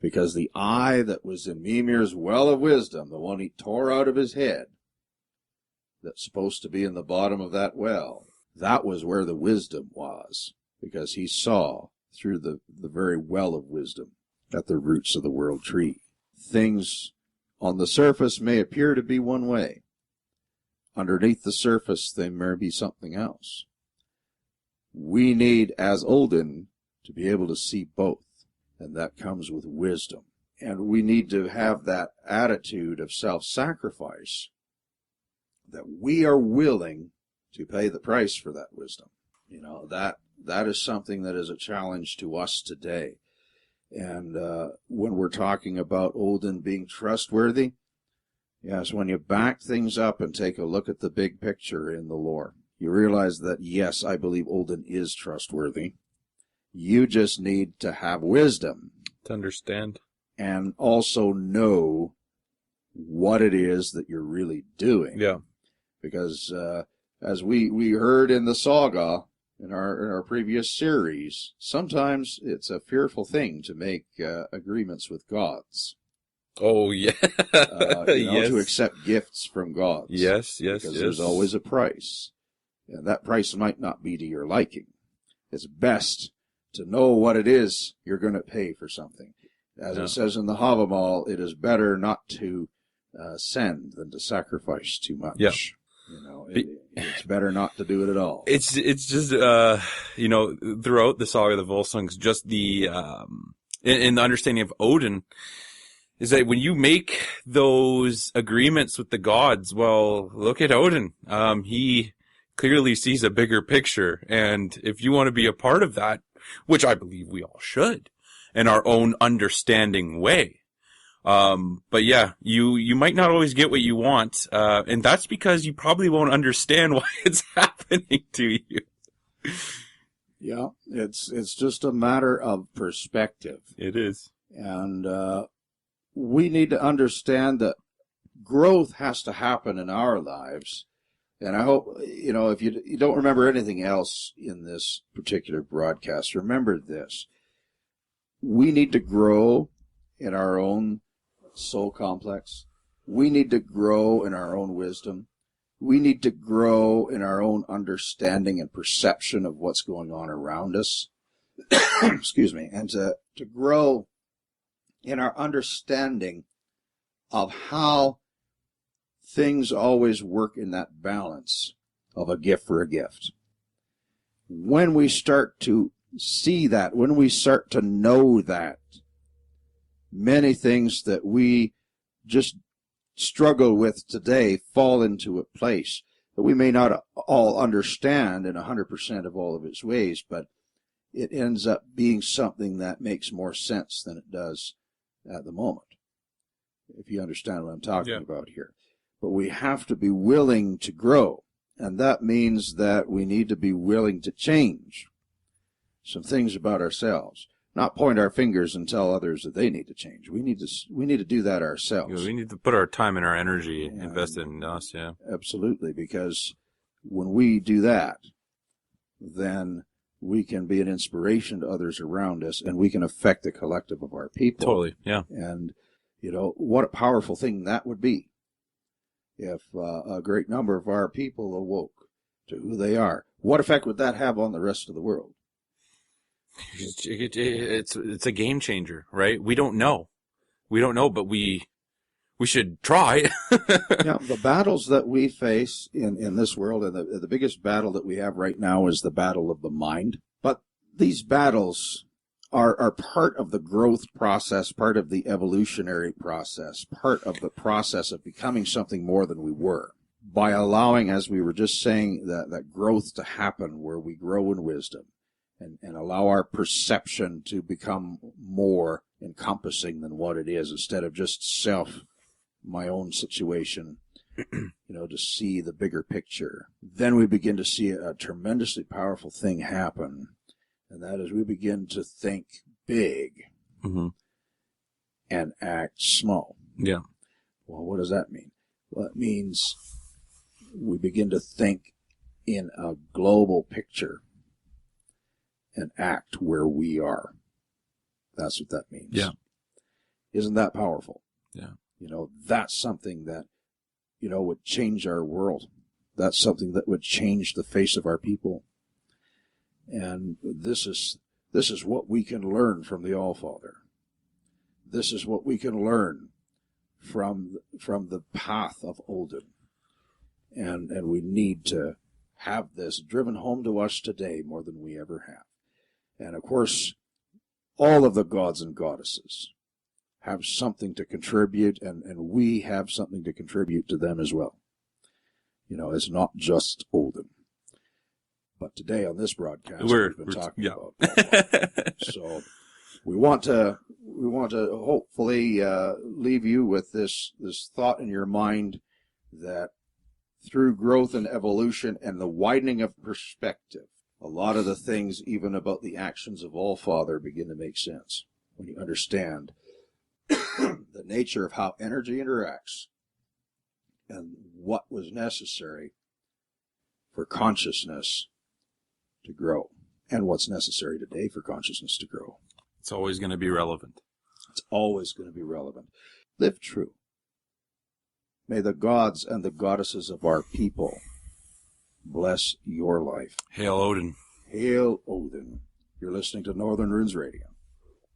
Because the eye that was in Mimir's well of wisdom, the one he tore out of his head, that's supposed to be in the bottom of that well, that was where the wisdom was. Because he saw through the very well of wisdom at the roots of the world tree. Things on the surface may appear to be one way. Underneath the surface, they may be something else. We need, as Odin, to be able to see both, and that comes with wisdom. And we need to have that attitude of self-sacrifice that we are willing to pay the price for that wisdom. You know, that is something that is a challenge to us today. And when we're talking about Odin being trustworthy, yes, when you back things up and take a look at the big picture in the lore, you realize that, yes, I believe Odin is trustworthy. You just need to have wisdom. To understand. And also know what it is that you're really doing. Yeah. Because as we heard in the saga, in our previous series, sometimes it's a fearful thing to make agreements with gods. Oh, yeah. Yes. To accept gifts from gods. Yes. Because there's always a price. And that price might not be to your liking. It's best to know what it is you're going to pay for something. As it says in the Havamal, it is better not to send than to sacrifice too much. Yeah. You know, it's better not to do it at all. It's just, you know, throughout the saga of the Volsungs, just the, in the understanding of Odin, is that when you make those agreements with the gods, well, look at Odin. He clearly sees a bigger picture. And if you want to be a part of that, which I believe we all should, in our own understanding way. But yeah, you might not always get what you want, and that's because you probably won't understand why it's happening to you. Yeah, it's just a matter of perspective. It is. And we need to understand that growth has to happen in our lives. And I hope, you know, if you don't remember anything else in this particular broadcast, remember this. We need to grow in our own soul complex. We need to grow in our own wisdom. We need to grow in our own understanding and perception of what's going on around us. Excuse me. And to grow in our understanding of how things always work in that balance of a gift for a gift. When we start to see that, when we start to know that, many things that we just struggle with today fall into a place that we may not all understand in 100% of all of its ways, but it ends up being something that makes more sense than it does at the moment, if you understand what I'm talking about here. But we have to be willing to grow, and that means that we need to be willing to change some things about ourselves. Not point our fingers and tell others that they need to change. We need to do that ourselves. We need to put our time and our energy invested in us, yeah. Absolutely, because when we do that, then we can be an inspiration to others around us, and we can affect the collective of our people. Totally, yeah. And, you know, what a powerful thing that would be if a great number of our people awoke to who they are. What effect would that have on the rest of the world? It's a game changer, right? We don't know, but we should try. Yeah, the battles that we face in this world, and the biggest battle that we have right now is the battle of the mind. But these battles are part of the growth process, part of the evolutionary process, part of the process of becoming something more than we were. By allowing, as we were just saying, that growth to happen where we grow in wisdom and allow our perception to become more encompassing than what it is, instead of just my own situation, to see the bigger picture. Then we begin to see a tremendously powerful thing happen. And that is, we begin to think big and act small. Yeah. Well, what does that mean? Well, it means we begin to think in a global picture and act where we are. That's what that means. Yeah. Isn't that powerful? Yeah. That's something that, would change our world. That's something that would change the face of our people. And this is what we can learn from the All-Father. This is what we can learn from the path of Odin. And we need to have this driven home to us today more than we ever have. And of course, all of the gods and goddesses have something to contribute, and we have something to contribute to them as well. is not just Odin. But today on this broadcast, we've been talking about Wotan. So we want to hopefully leave you with this thought in your mind that through growth and evolution and the widening of perspective, a lot of the things, even about the actions of Allfather, begin to make sense when you understand the nature of how energy interacts and what was necessary for consciousness to grow, and what's necessary today for consciousness to grow. It's always going to be relevant. It's always going to be relevant. Live true. May the gods and the goddesses of our people bless your life. Hail Odin. Hail Odin. You're listening to Northern Runes Radio.